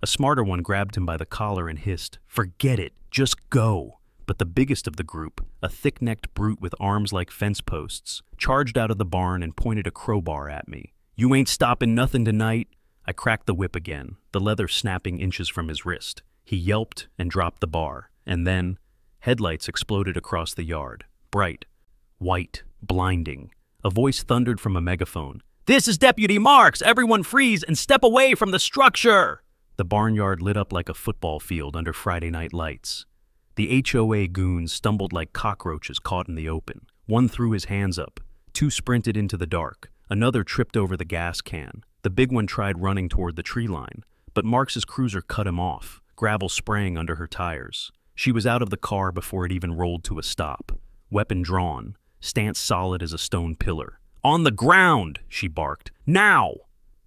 A smarter one grabbed him by the collar and hissed, "Forget it, just go." But the biggest of the group, a thick-necked brute with arms like fence posts, charged out of the barn and pointed a crowbar at me. "You ain't stopping nothing tonight." I cracked the whip again, the leather snapping inches from his wrist. He yelped and dropped the bar, and then headlights exploded across the yard, bright, white, blinding. A voice thundered from a megaphone. "This is Deputy Marks! Everyone freeze and step away from the structure!" The barnyard lit up like a football field under Friday night lights. The HOA goons stumbled like cockroaches caught in the open. One threw his hands up. 2 sprinted into the dark. Another tripped over the gas can. The big one tried running toward the tree line, but Marks's cruiser cut him off, gravel spraying under her tires. She was out of the car before it even rolled to a stop. Weapon drawn, stance solid as a stone pillar. "On the ground!" she barked. "Now!"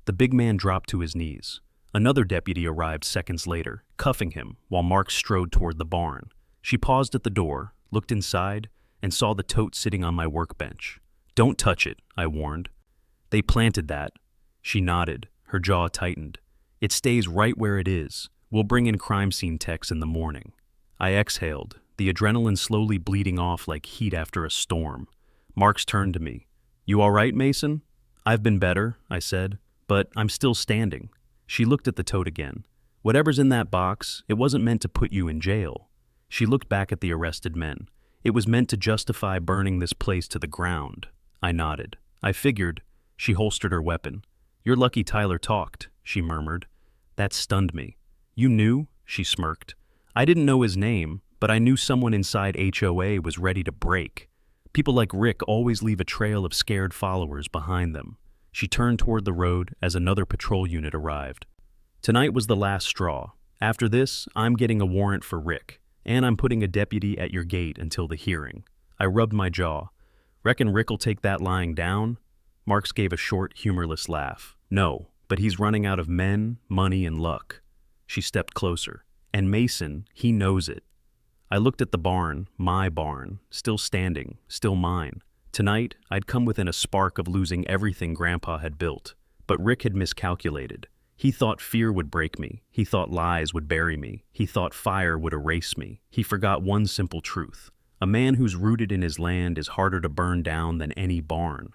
The big man dropped to his knees. Another deputy arrived seconds later, cuffing him, while Marks strode toward the barn. She paused at the door, looked inside, and saw the tote sitting on my workbench. "Don't touch it," I warned. "They planted that." She nodded, her jaw tightened. "It stays right where it is. We'll bring in crime scene techs in the morning." I exhaled, the adrenaline slowly bleeding off like heat after a storm. Marks turned to me. "You all right, Mason?" "I've been better," I said, "but I'm still standing." She looked at the tote again. "Whatever's in that box, it wasn't meant to put you in jail." She looked back at the arrested men. "It was meant to justify burning this place to the ground." I nodded. "I figured." She holstered her weapon. "You're lucky Tyler talked," she murmured. That stunned me. "You knew?" She smirked. I didn't know his name, but I knew someone inside HOA was ready to break. People like Rick always leave a trail of scared followers behind them. She turned toward the road as another patrol unit arrived. Tonight was the last straw. After this, I'm getting a warrant for Rick, and I'm putting a deputy at your gate until the hearing. I rubbed my jaw. Reckon Rick'll take that lying down? Marks gave a short, humorless laugh. No, but he's running out of men, money, and luck. She stepped closer. And Mason, he knows it. I looked at the barn, my barn, still standing, still mine. Tonight, I'd come within a spark of losing everything Grandpa had built. But Rick had miscalculated. He thought fear would break me. He thought lies would bury me. He thought fire would erase me. He forgot one simple truth. A man who's rooted in his land is harder to burn down than any barn.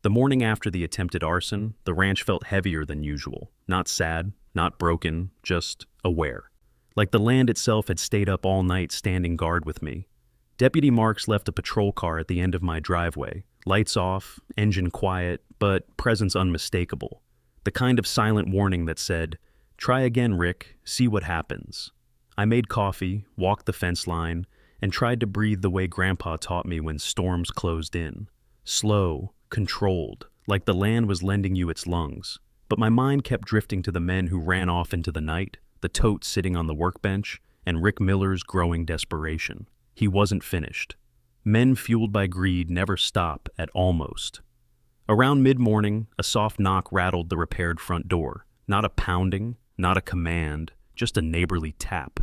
The morning after the attempted arson, the ranch felt heavier than usual. Not sad, not broken, just aware. Like the land itself had stayed up all night standing guard with me. Deputy Marks left a patrol car at the end of my driveway. Lights off, engine quiet, but presence unmistakable. The kind of silent warning that said, "Try again, Rick, see what happens." I made coffee, walked the fence line, and tried to breathe the way Grandpa taught me when storms closed in. Slow, controlled, like the land was lending you its lungs. But my mind kept drifting to the men who ran off into the night, the totes sitting on the workbench, and Rick Miller's growing desperation. He wasn't finished. Men fueled by greed never stop at almost. Around mid-morning, a soft knock rattled the repaired front door. Not a pounding, not a command, just a neighborly tap.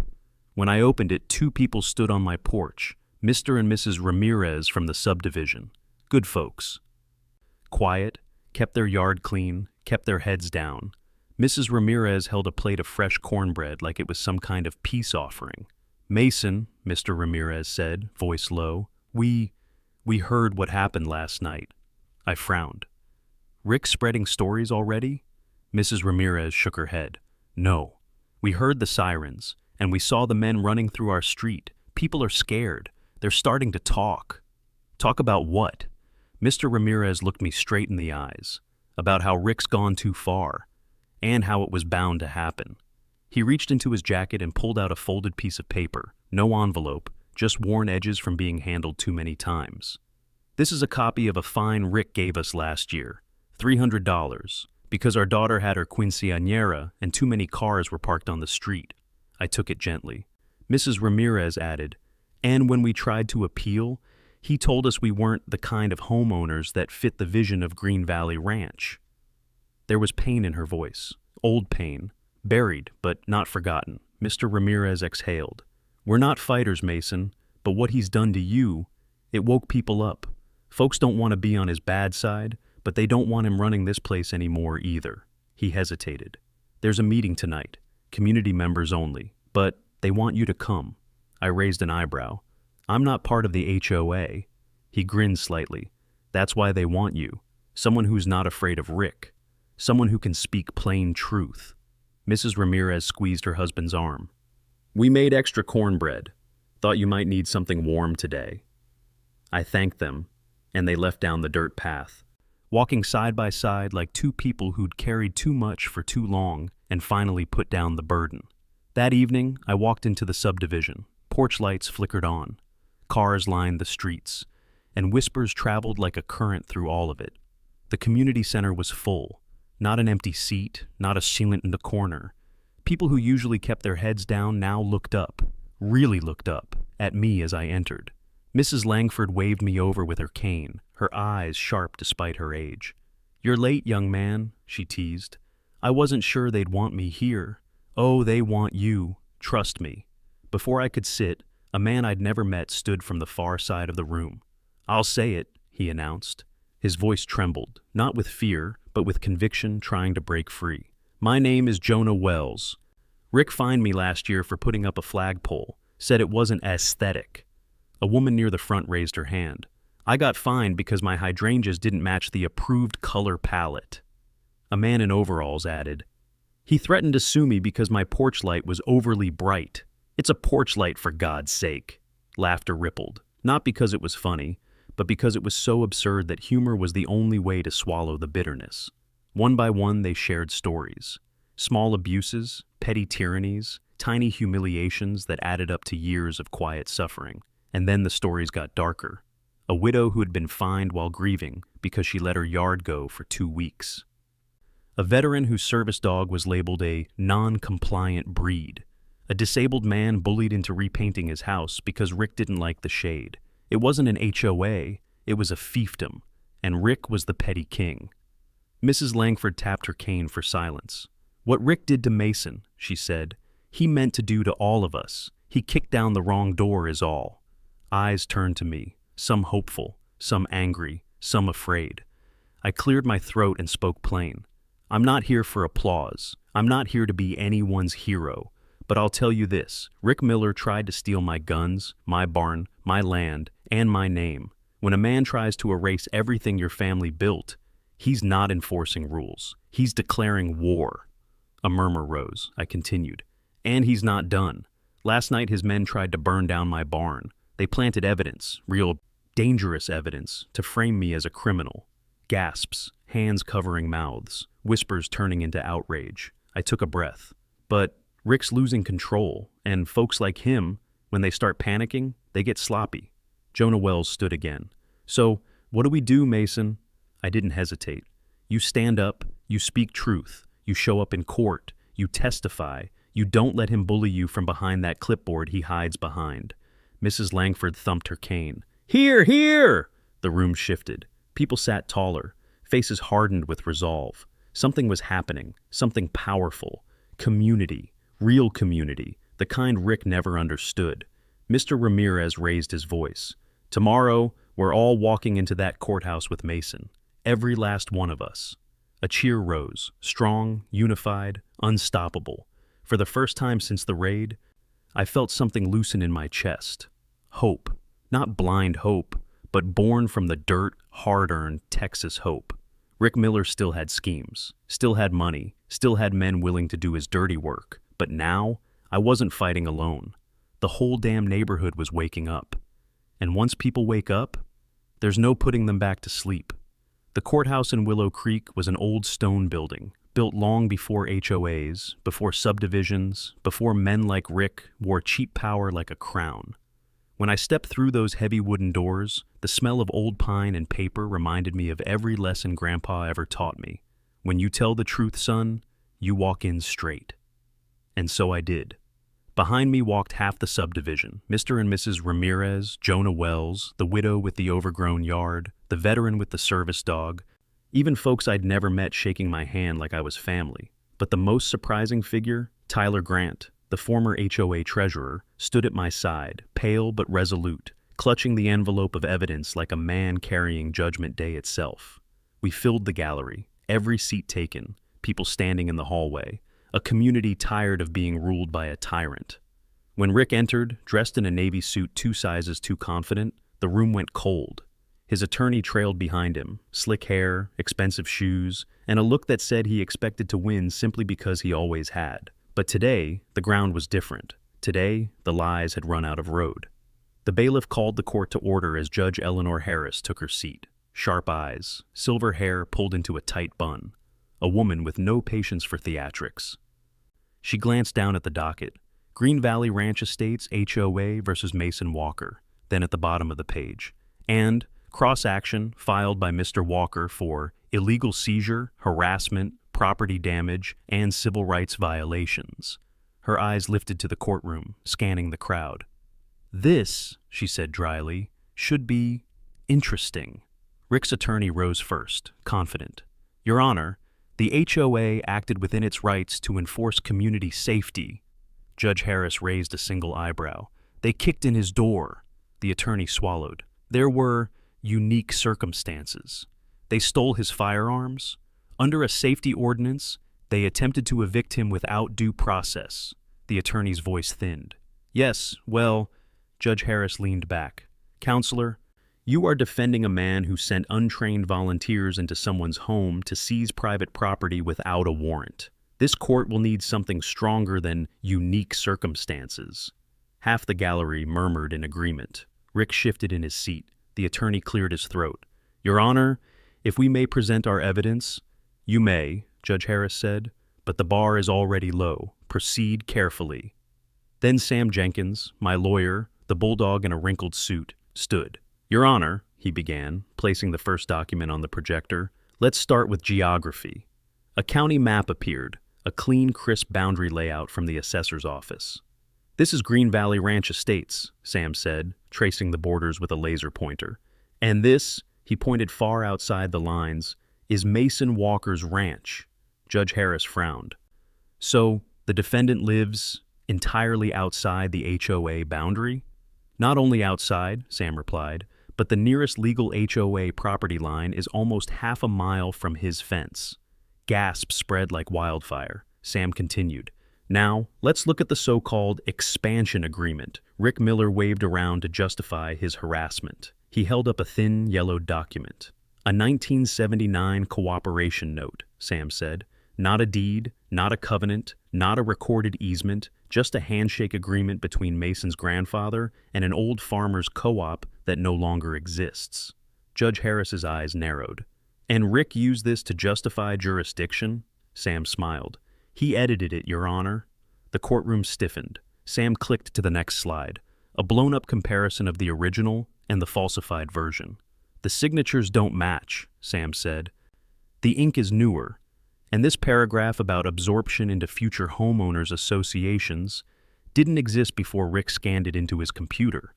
When I opened it, two people stood on my porch, Mr. and Mrs. Ramirez from the subdivision. Good folks. Quiet, kept their yard clean, kept their heads down. Mrs. Ramirez held a plate of fresh cornbread like it was some kind of peace offering. "Mason," Mr. Ramirez said, voice low, we heard what happened last night." I frowned. "Rick spreading stories already?" Mrs. Ramirez shook her head. "No. We heard the sirens, and we saw the men running through our street. People are scared. They're starting to talk." "Talk about what?" Mr. Ramirez looked me straight in the eyes. "About how Rick's gone too far, and how it was bound to happen." He reached into his jacket and pulled out a folded piece of paper. No envelope, just worn edges from being handled too many times. "This is a copy of a fine Rick gave us last year. $300, because our daughter had her quinceañera and too many cars were parked on the street." I took it gently. Mrs. Ramirez added, "And when we tried to appeal, he told us we weren't the kind of homeowners that fit the vision of Green Valley Ranch." There was pain in her voice, old pain, buried but not forgotten. Mr. Ramirez exhaled. "We're not fighters, Mason, but what he's done to you, it woke people up. Folks don't want to be on his bad side, but they don't want him running this place anymore either." He hesitated. "There's a meeting tonight, community members only, but they want you to come." I raised an eyebrow. "I'm not part of the HOA." He grinned slightly. "That's why they want you. Someone who's not afraid of Rick. Someone who can speak plain truth." Mrs. Ramirez squeezed her husband's arm. "We made extra cornbread. Thought you might need something warm today." I thanked them, and they left down the dirt path, walking side by side like two people who'd carried too much for too long and finally put down the burden. That evening, I walked into the subdivision. Porch lights flickered on. Cars lined the streets, and whispers traveled like a current through all of it. The community center was full. Not an empty seat, not a silent in the corner. People who usually kept their heads down now looked up, really looked up, at me as I entered. Mrs. Langford waved me over with her cane, her eyes sharp despite her age. "You're late, young man," she teased. "I wasn't sure they'd want me here." "Oh, they want you. Trust me." Before I could sit, a man I'd never met stood from the far side of the room. "I'll say it," he announced. His voice trembled, not with fear, but with conviction trying to break free. "My name is Jonah Wells. Rick fined me last year for putting up a flagpole, said it wasn't aesthetic." A woman near the front raised her hand. "I got fined because my hydrangeas didn't match the approved color palette." A man in overalls added, "He threatened to sue me because my porch light was overly bright." "It's a porch light, for God's sake." Laughter rippled, not because it was funny, but because it was so absurd that humor was the only way to swallow the bitterness. One by one, they shared stories. Small abuses, petty tyrannies, tiny humiliations that added up to years of quiet suffering. And then the stories got darker. A widow who had been fined while grieving because she let her yard go for 2 weeks. A veteran whose service dog was labeled a non-compliant breed. A disabled man bullied into repainting his house because Rick didn't like the shade. It wasn't an HOA, it was a fiefdom, and Rick was the petty king. Mrs. Langford tapped her cane for silence. "What Rick did to Mason," she said, "he meant to do to all of us. He kicked down the wrong door is all." Eyes turned to me, some hopeful, some angry, some afraid. I cleared my throat and spoke plain. "I'm not here for applause. I'm not here to be anyone's hero. But I'll tell you this, Rick Miller tried to steal my guns, my barn, my land, and my name. When a man tries to erase everything your family built, he's not enforcing rules. He's declaring war." A murmur rose. I continued. "And he's not done. Last night his men tried to burn down my barn. They planted evidence, real dangerous evidence, to frame me as a criminal." Gasps, hands covering mouths, whispers turning into outrage. I took a breath. "But Rick's losing control, and folks like him, when they start panicking, they get sloppy." Jonah Wells stood again. "So, what do we do, Mason?" I didn't hesitate. "You stand up, you speak truth, you show up in court, you testify, you don't let him bully you from behind that clipboard he hides behind." Mrs. Langford thumped her cane. "Hear, hear!" The room shifted. People sat taller, faces hardened with resolve. Something was happening, something powerful. Community, real community, the kind Rick never understood. Mr. Ramirez raised his voice. "Tomorrow, we're all walking into that courthouse with Mason. Every last one of us." A cheer rose, strong, unified, unstoppable. For the first time since the raid, I felt something loosen in my chest. Hope. Not blind hope, but born from the dirt, hard-earned Texas hope. Rick Miller still had schemes, still had money, still had men willing to do his dirty work. But now, I wasn't fighting alone. The whole damn neighborhood was waking up. And once people wake up, there's no putting them back to sleep. The courthouse in Willow Creek was an old stone building, built long before HOAs, before subdivisions, before men like Rick wore cheap power like a crown. When I stepped through those heavy wooden doors, the smell of old pine and paper reminded me of every lesson Grandpa ever taught me. When you tell the truth, son, you walk in straight. And so I did. Behind me walked half the subdivision, Mr. and Mrs. Ramirez, Jonah Wells, the widow with the overgrown yard, the veteran with the service dog, even folks I'd never met shaking my hand like I was family. But the most surprising figure, Tyler Grant, the former HOA treasurer, stood at my side, pale but resolute, clutching the envelope of evidence like a man carrying Judgment Day itself. We filled the gallery, every seat taken, people standing in the hallway, a community tired of being ruled by a tyrant. When Rick entered, dressed in a navy suit 2 sizes too confident, the room went cold. His attorney trailed behind him, slick hair, expensive shoes, and a look that said he expected to win simply because he always had. But today, the ground was different. Today, the lies had run out of road. The bailiff called the court to order as Judge Eleanor Harris took her seat. Sharp eyes, silver hair pulled into a tight bun. A woman with no patience for theatrics. She glanced down at the docket. Green Valley Ranch Estates HOA versus Mason Walker, then at the bottom of the page. And cross-action filed by Mr. Walker for illegal seizure, harassment, property damage, and civil rights violations. Her eyes lifted to the courtroom, scanning the crowd. "This," she said dryly, "should be interesting." Rick's attorney rose first, confident. "Your Honor, the HOA acted within its rights to enforce community safety." Judge Harris raised a single eyebrow. "They kicked in his door." The attorney swallowed. "There were unique circumstances. They stole his firearms. Under a safety ordinance, they attempted to evict him without due process." The attorney's voice thinned. "Yes, well," Judge Harris leaned back. "Counselor, you are defending a man who sent untrained volunteers into someone's home to seize private property without a warrant. This court will need something stronger than unique circumstances." Half the gallery murmured in agreement. Rick shifted in his seat. The attorney cleared his throat. "Your Honor, if we may present our evidence..." "You may," Judge Harris said, "but the bar is already low. Proceed carefully." Then Sam Jenkins, my lawyer, the bulldog in a wrinkled suit, stood. "Your Honor," he began, placing the first document on the projector, "let's start with geography." A county map appeared, a clean, crisp boundary layout from the assessor's office. "This is Green Valley Ranch Estates," Sam said, tracing the borders with a laser pointer. "And this," he pointed far outside the lines, "is Mason Walker's ranch." Judge Harris frowned. "So, the defendant lives entirely outside the HOA boundary?" "Not only outside," Sam replied, "but the nearest legal HOA property line is almost half a mile from his fence." Gasps spread like wildfire. Sam continued. "Now, let's look at the so-called expansion agreement." Rick Miller waved around to justify his harassment. He held up a thin, yellowed document. "A 1979 cooperation note," Sam said. "Not a deed, not a covenant, not a recorded easement, just a handshake agreement between Mason's grandfather and an old farmer's co-op that no longer exists." Judge Harris's eyes narrowed. "And Rick used this to justify jurisdiction?" Sam smiled. "He edited it, Your Honor." The courtroom stiffened. Sam clicked to the next slide, a blown-up comparison of the original and the falsified version. "The signatures don't match," Sam said. "The ink is newer, and this paragraph about absorption into future homeowners associations didn't exist before Rick scanned it into his computer."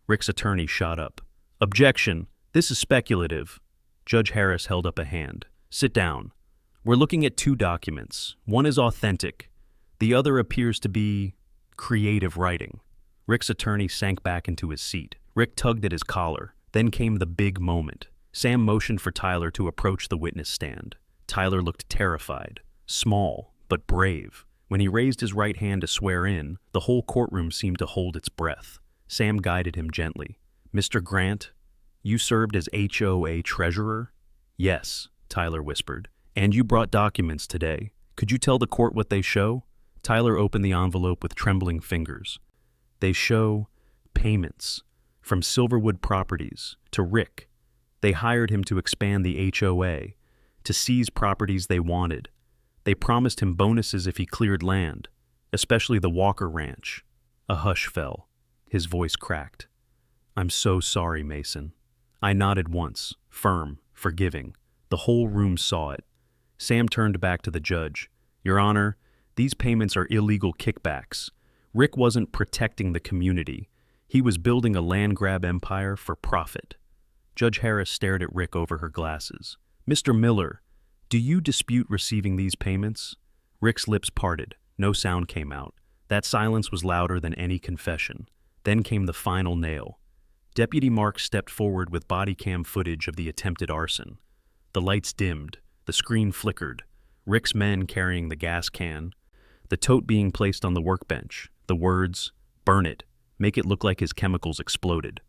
Rick's attorney shot up. "Objection! This is speculative." Judge Harris held up a hand. "Sit down. We're looking at two documents. One is authentic. The other appears to be creative writing." Rick's attorney sank back into his seat. Rick tugged at his collar. Then came the big moment. Sam motioned for Tyler to approach the witness stand. Tyler looked terrified, small, but brave. When he raised his right hand to swear in, the whole courtroom seemed to hold its breath. Sam guided him gently. "Mr. Grant, you served as HOA treasurer?" "Yes," Tyler whispered. "And you brought documents today. Could you tell the court what they show?" Tyler opened the envelope with trembling fingers. "They show payments from Silverwood Properties to Rick. They hired him to expand the HOA, to seize properties they wanted. They promised him bonuses if he cleared land, especially the Walker Ranch." A hush fell. His voice cracked. "I'm so sorry, Mason." I nodded once, firm, forgiving. The whole room saw it. Sam turned back to the judge. "Your Honor, these payments are illegal kickbacks. Rick wasn't protecting the community. He was building a land grab empire for profit." Judge Harris stared at Rick over her glasses. "Mr. Miller, do you dispute receiving these payments?" Rick's lips parted. No sound came out. That silence was louder than any confession. Then came the final nail. Deputy Marks stepped forward with body cam footage of the attempted arson. The lights dimmed. The screen flickered. Rick's men carrying the gas can. The tote being placed on the workbench. The words, "Burn it. Make it look like his chemicals exploded."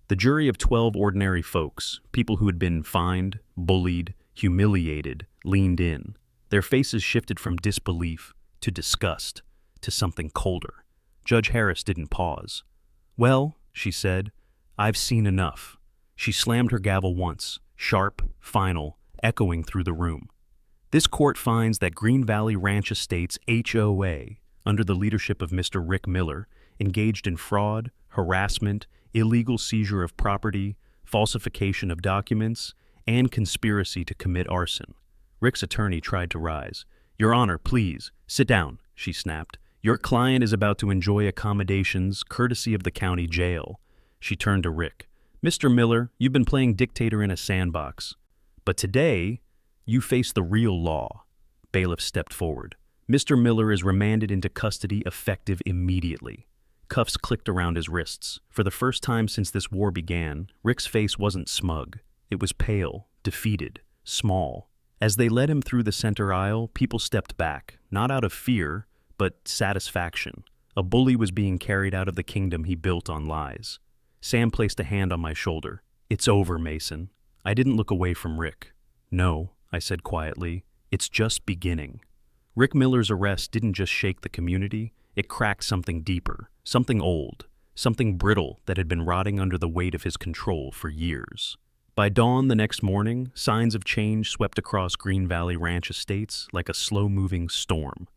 The jury of 12 ordinary folks, people who had been fined, bullied, humiliated, leaned in. Their faces shifted from disbelief to disgust to something colder. Judge Harris didn't pause. "Well," she said, "I've seen enough." She slammed her gavel once, sharp, final, echoing through the room. "This court finds that Green Valley Ranch Estates HOA, under the leadership of Mr. Rick Miller, engaged in fraud, harassment, illegal seizure of property, falsification of documents, and conspiracy to commit arson." Rick's attorney tried to rise. "Your Honor, please, sit down," she snapped. "Your client is about to enjoy accommodations courtesy of the county jail." She turned to Rick. "Mr. Miller, you've been playing dictator in a sandbox. But today, you face the real law." Bailiff stepped forward. "Mr. Miller is remanded into custody effective immediately." Cuffs clicked around his wrists. For the first time since this war began, Rick's face wasn't smug. It was pale, defeated, small. As they led him through the center aisle, people stepped back, not out of fear, but satisfaction. A bully was being carried out of the kingdom he built on lies. Sam placed a hand on my shoulder. "It's over, Mason." I didn't look away from Rick. "No," I said quietly, "it's just beginning." Rick Miller's arrest didn't just shake the community, it cracked something deeper, something old, something brittle that had been rotting under the weight of his control for years. By dawn the next morning, signs of change swept across Green Valley Ranch Estates like a slow-moving storm.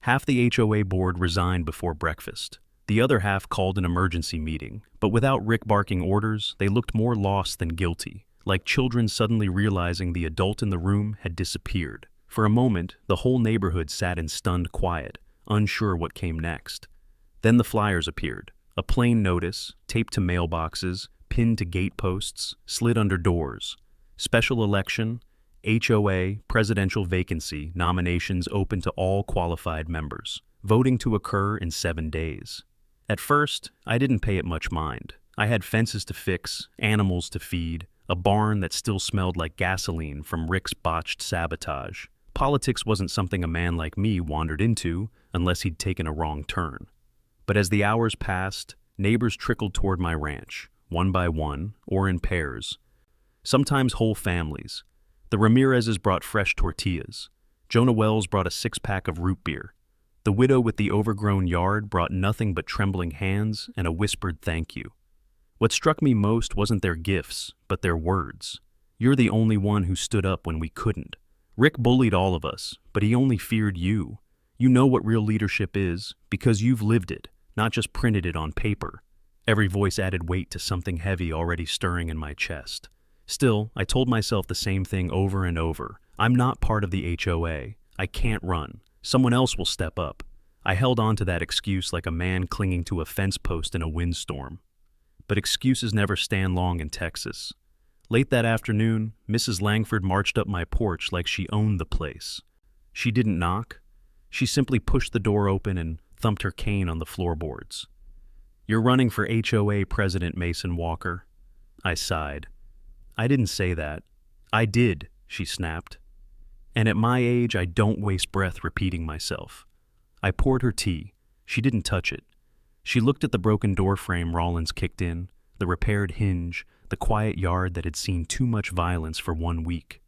Half the HOA board resigned before breakfast. The other half called an emergency meeting, but without Rick barking orders, they looked more lost than guilty, like children suddenly realizing the adult in the room had disappeared. For a moment, the whole neighborhood sat in stunned quiet, unsure what came next. Then the flyers appeared, a plain notice, taped to mailboxes, pinned to gate posts, slid under doors. Special election, HOA, presidential vacancy, nominations open to all qualified members. Voting to occur in 7 days. At first, I didn't pay it much mind. I had fences to fix, animals to feed, a barn that still smelled like gasoline from Rick's botched sabotage. Politics wasn't something a man like me wandered into unless he'd taken a wrong turn. But as the hours passed, neighbors trickled toward my ranch, one by one, or in pairs. Sometimes whole families. The Ramirezes brought fresh tortillas. Jonah Wells brought a 6-pack of root beer. The widow with the overgrown yard brought nothing but trembling hands and a whispered thank you. What struck me most wasn't their gifts, but their words. You're the only one who stood up when we couldn't. Rick bullied all of us, but he only feared you. You know what real leadership is, because you've lived it, not just printed it on paper. Every voice added weight to something heavy already stirring in my chest. Still, I told myself the same thing over and over. I'm not part of the HOA. I can't run. Someone else will step up. I held on to that excuse like a man clinging to a fence post in a windstorm. But excuses never stand long in Texas. Late that afternoon, Mrs. Langford marched up my porch like she owned the place. She didn't knock. She simply pushed the door open and thumped her cane on the floorboards. You're running for HOA President, Mason Walker. I sighed. I didn't say that. I did, she snapped. And at my age, I don't waste breath repeating myself. I poured her tea. She didn't touch it. She looked at the broken door frame Rollins kicked in, the repaired hinge, the quiet yard that had seen too much violence for 1 week.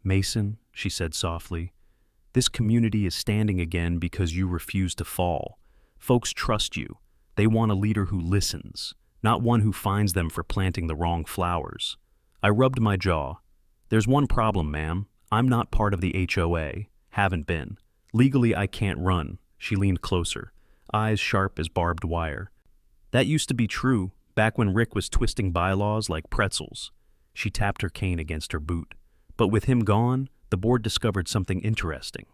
Mason, she said softly, this community is standing again because you refuse to fall. Folks trust you. They want a leader who listens, not one who finds them for planting the wrong flowers. I rubbed my jaw. There's one problem, ma'am. I'm not part of the HOA. Haven't been. Legally, I can't run. She leaned closer, eyes sharp as barbed wire. That used to be true, back when Rick was twisting bylaws like pretzels. She tapped her cane against her boot. But with him gone, the board discovered something interesting.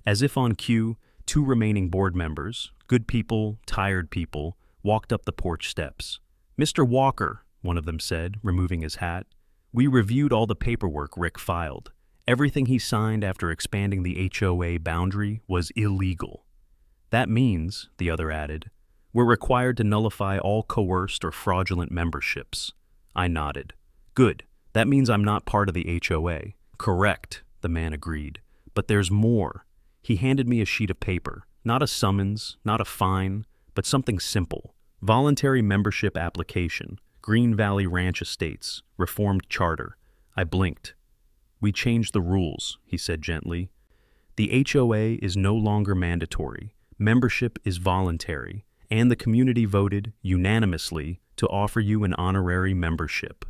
As if on cue, 2 remaining board members, good people, tired people, walked up the porch steps. Mr. Walker, one of them said, removing his hat, we reviewed all the paperwork Rick filed. Everything he signed after expanding the HOA boundary was illegal. That means, the other added, we're required to nullify all coerced or fraudulent memberships. I nodded. Good. That means I'm not part of the HOA. Correct, the man agreed. But there's more. He handed me a sheet of paper. Not a summons, not a fine, but something simple. Voluntary membership application. Green Valley Ranch Estates. Reformed charter. I blinked. We changed the rules, he said gently. The HOA is no longer mandatory. Membership is voluntary, and the community voted unanimously to offer you an honorary membership.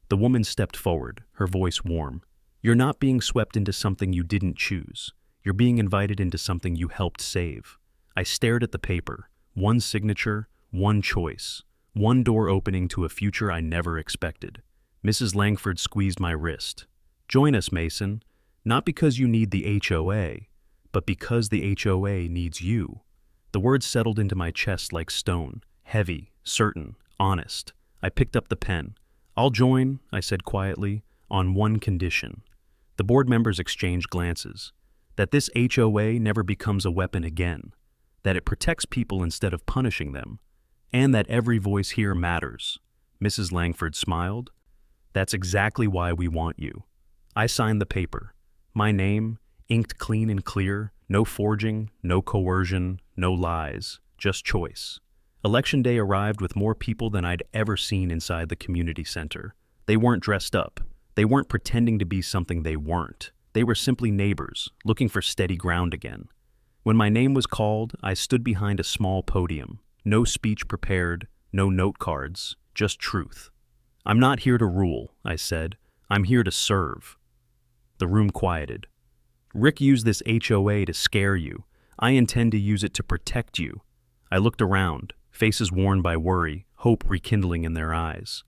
The woman stepped forward, her voice warm. You're not being swept into something you didn't choose. You're being invited into something you helped save. I stared at the paper. One signature, one choice. One door opening to a future I never expected. Mrs. Langford squeezed my wrist. Join us, Mason, not because you need the HOA, but because the HOA needs you. The words settled into my chest like stone, heavy, certain, honest. I picked up the pen. I'll join, I said quietly, on one condition. The board members exchanged glances. That this HOA never becomes a weapon again. That it protects people instead of punishing them. And that every voice here matters. Mrs. Langford smiled. That's exactly why we want you. I signed the paper. My name, inked clean and clear, no forging, no coercion, no lies, just choice. Election day arrived with more people than I'd ever seen inside the community center. They weren't dressed up. They weren't pretending to be something they weren't. They were simply neighbors, looking for steady ground again. When my name was called, I stood behind a small podium. No speech prepared, no note cards, just truth. I'm not here to rule, I said. I'm here to serve. The room quieted. Rick used this HOA to scare you. I intend to use it to protect you." I looked around, faces worn by worry, hope rekindling in their eyes.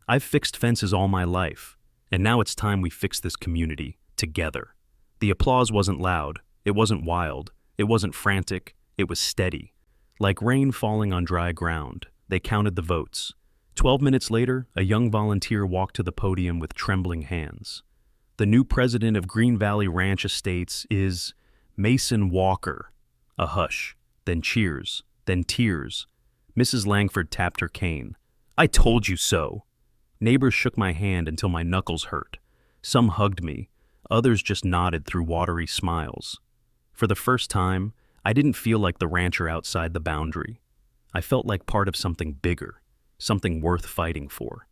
"I've fixed fences all my life, and now it's time we fix this community, together." The applause wasn't loud, it wasn't wild, it wasn't frantic, it was steady. Like rain falling on dry ground, they counted the votes. 12 minutes later, a young volunteer walked to the podium with trembling hands. "The new president of Green Valley Ranch Estates is Mason Walker." A hush, then cheers, then tears. Mrs. Langford tapped her cane. "I told you so." Neighbors shook my hand until my knuckles hurt. Some hugged me, others just nodded through watery smiles. For the first time, I didn't feel like the rancher outside the boundary. I felt like part of something bigger, something worth fighting for.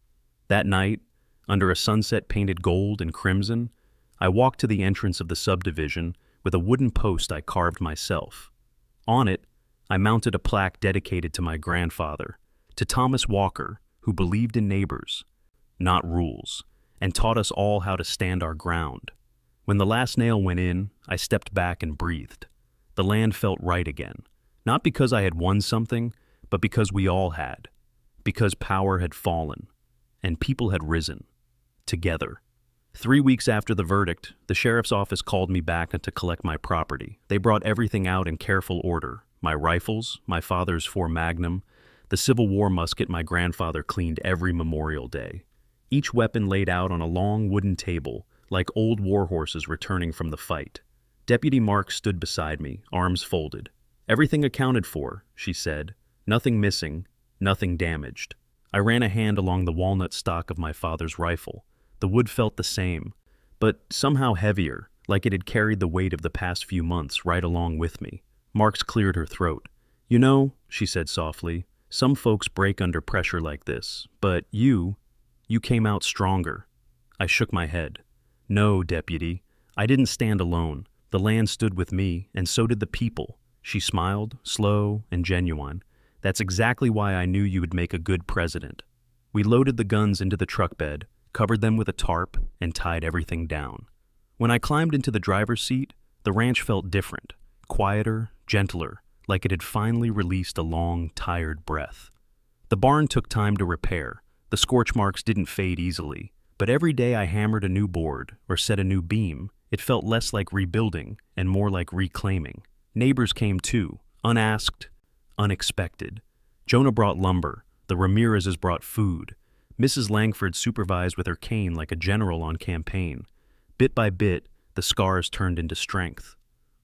That night, under a sunset painted gold and crimson, I walked to the entrance of the subdivision with a wooden post I carved myself. On it, I mounted a plaque dedicated to my grandfather, to Thomas Walker, who believed in neighbors, not rules, and taught us all how to stand our ground. When the last nail went in, I stepped back and breathed. The land felt right again, not because I had won something, but because we all had. Because power had fallen, and people had risen, together. 3 weeks after the verdict, the sheriff's office called me back to collect my property. They brought everything out in careful order: my rifles, my father's .4 Magnum, the Civil War musket my grandfather cleaned every Memorial Day. Each weapon laid out on a long wooden table, like old war horses returning from the fight. Deputy Marks stood beside me, arms folded. "Everything accounted for," she said. "Nothing missing, nothing damaged." I ran a hand along the walnut stock of my father's rifle. The wood felt the same, but somehow heavier, like it had carried the weight of the past few months right along with me. Marks cleared her throat. "You know," she said softly, "some folks break under pressure like this, but you came out stronger." I shook my head. "No, Deputy, I didn't stand alone. The land stood with me, and so did the people." She smiled, slow and genuine. "That's exactly why I knew you would make a good president." We loaded the guns into the truck bed, covered them with a tarp, and tied everything down. When I climbed into the driver's seat, the ranch felt different, quieter, gentler, like it had finally released a long, tired breath. The barn took time to repair. The scorch marks didn't fade easily, but every day I hammered a new board or set a new beam, it felt less like rebuilding and more like reclaiming. Neighbors came too, unasked, unexpected. Jonah brought lumber, the Ramirez's brought food. Mrs. Langford supervised with her cane like a general on campaign. Bit by bit, the scars turned into strength.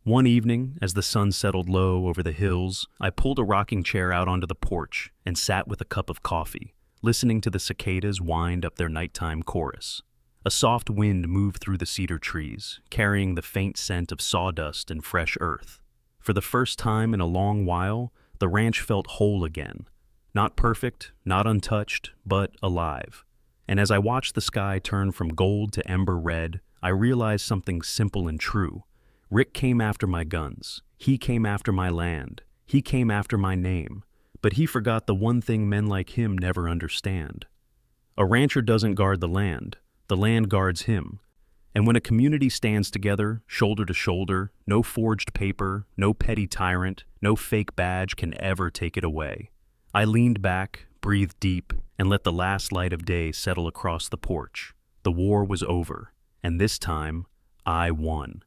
One evening, as the sun settled low over the hills, I pulled a rocking chair out onto the porch and sat with a cup of coffee, listening to the cicadas wind up their nighttime chorus. A soft wind moved through the cedar trees, carrying the faint scent of sawdust and fresh earth. For the first time in a long while, the ranch felt whole again. Not perfect, not untouched, but alive. And as I watched the sky turn from gold to ember red, I realized something simple and true. Rick came after my guns. He came after my land. He came after my name. But he forgot the one thing men like him never understand. A rancher doesn't guard the land guards him. And when a community stands together, shoulder to shoulder, no forged paper, no petty tyrant, no fake badge can ever take it away. I leaned back, breathed deep, and let the last light of day settle across the porch. The war was over, and this time, I won.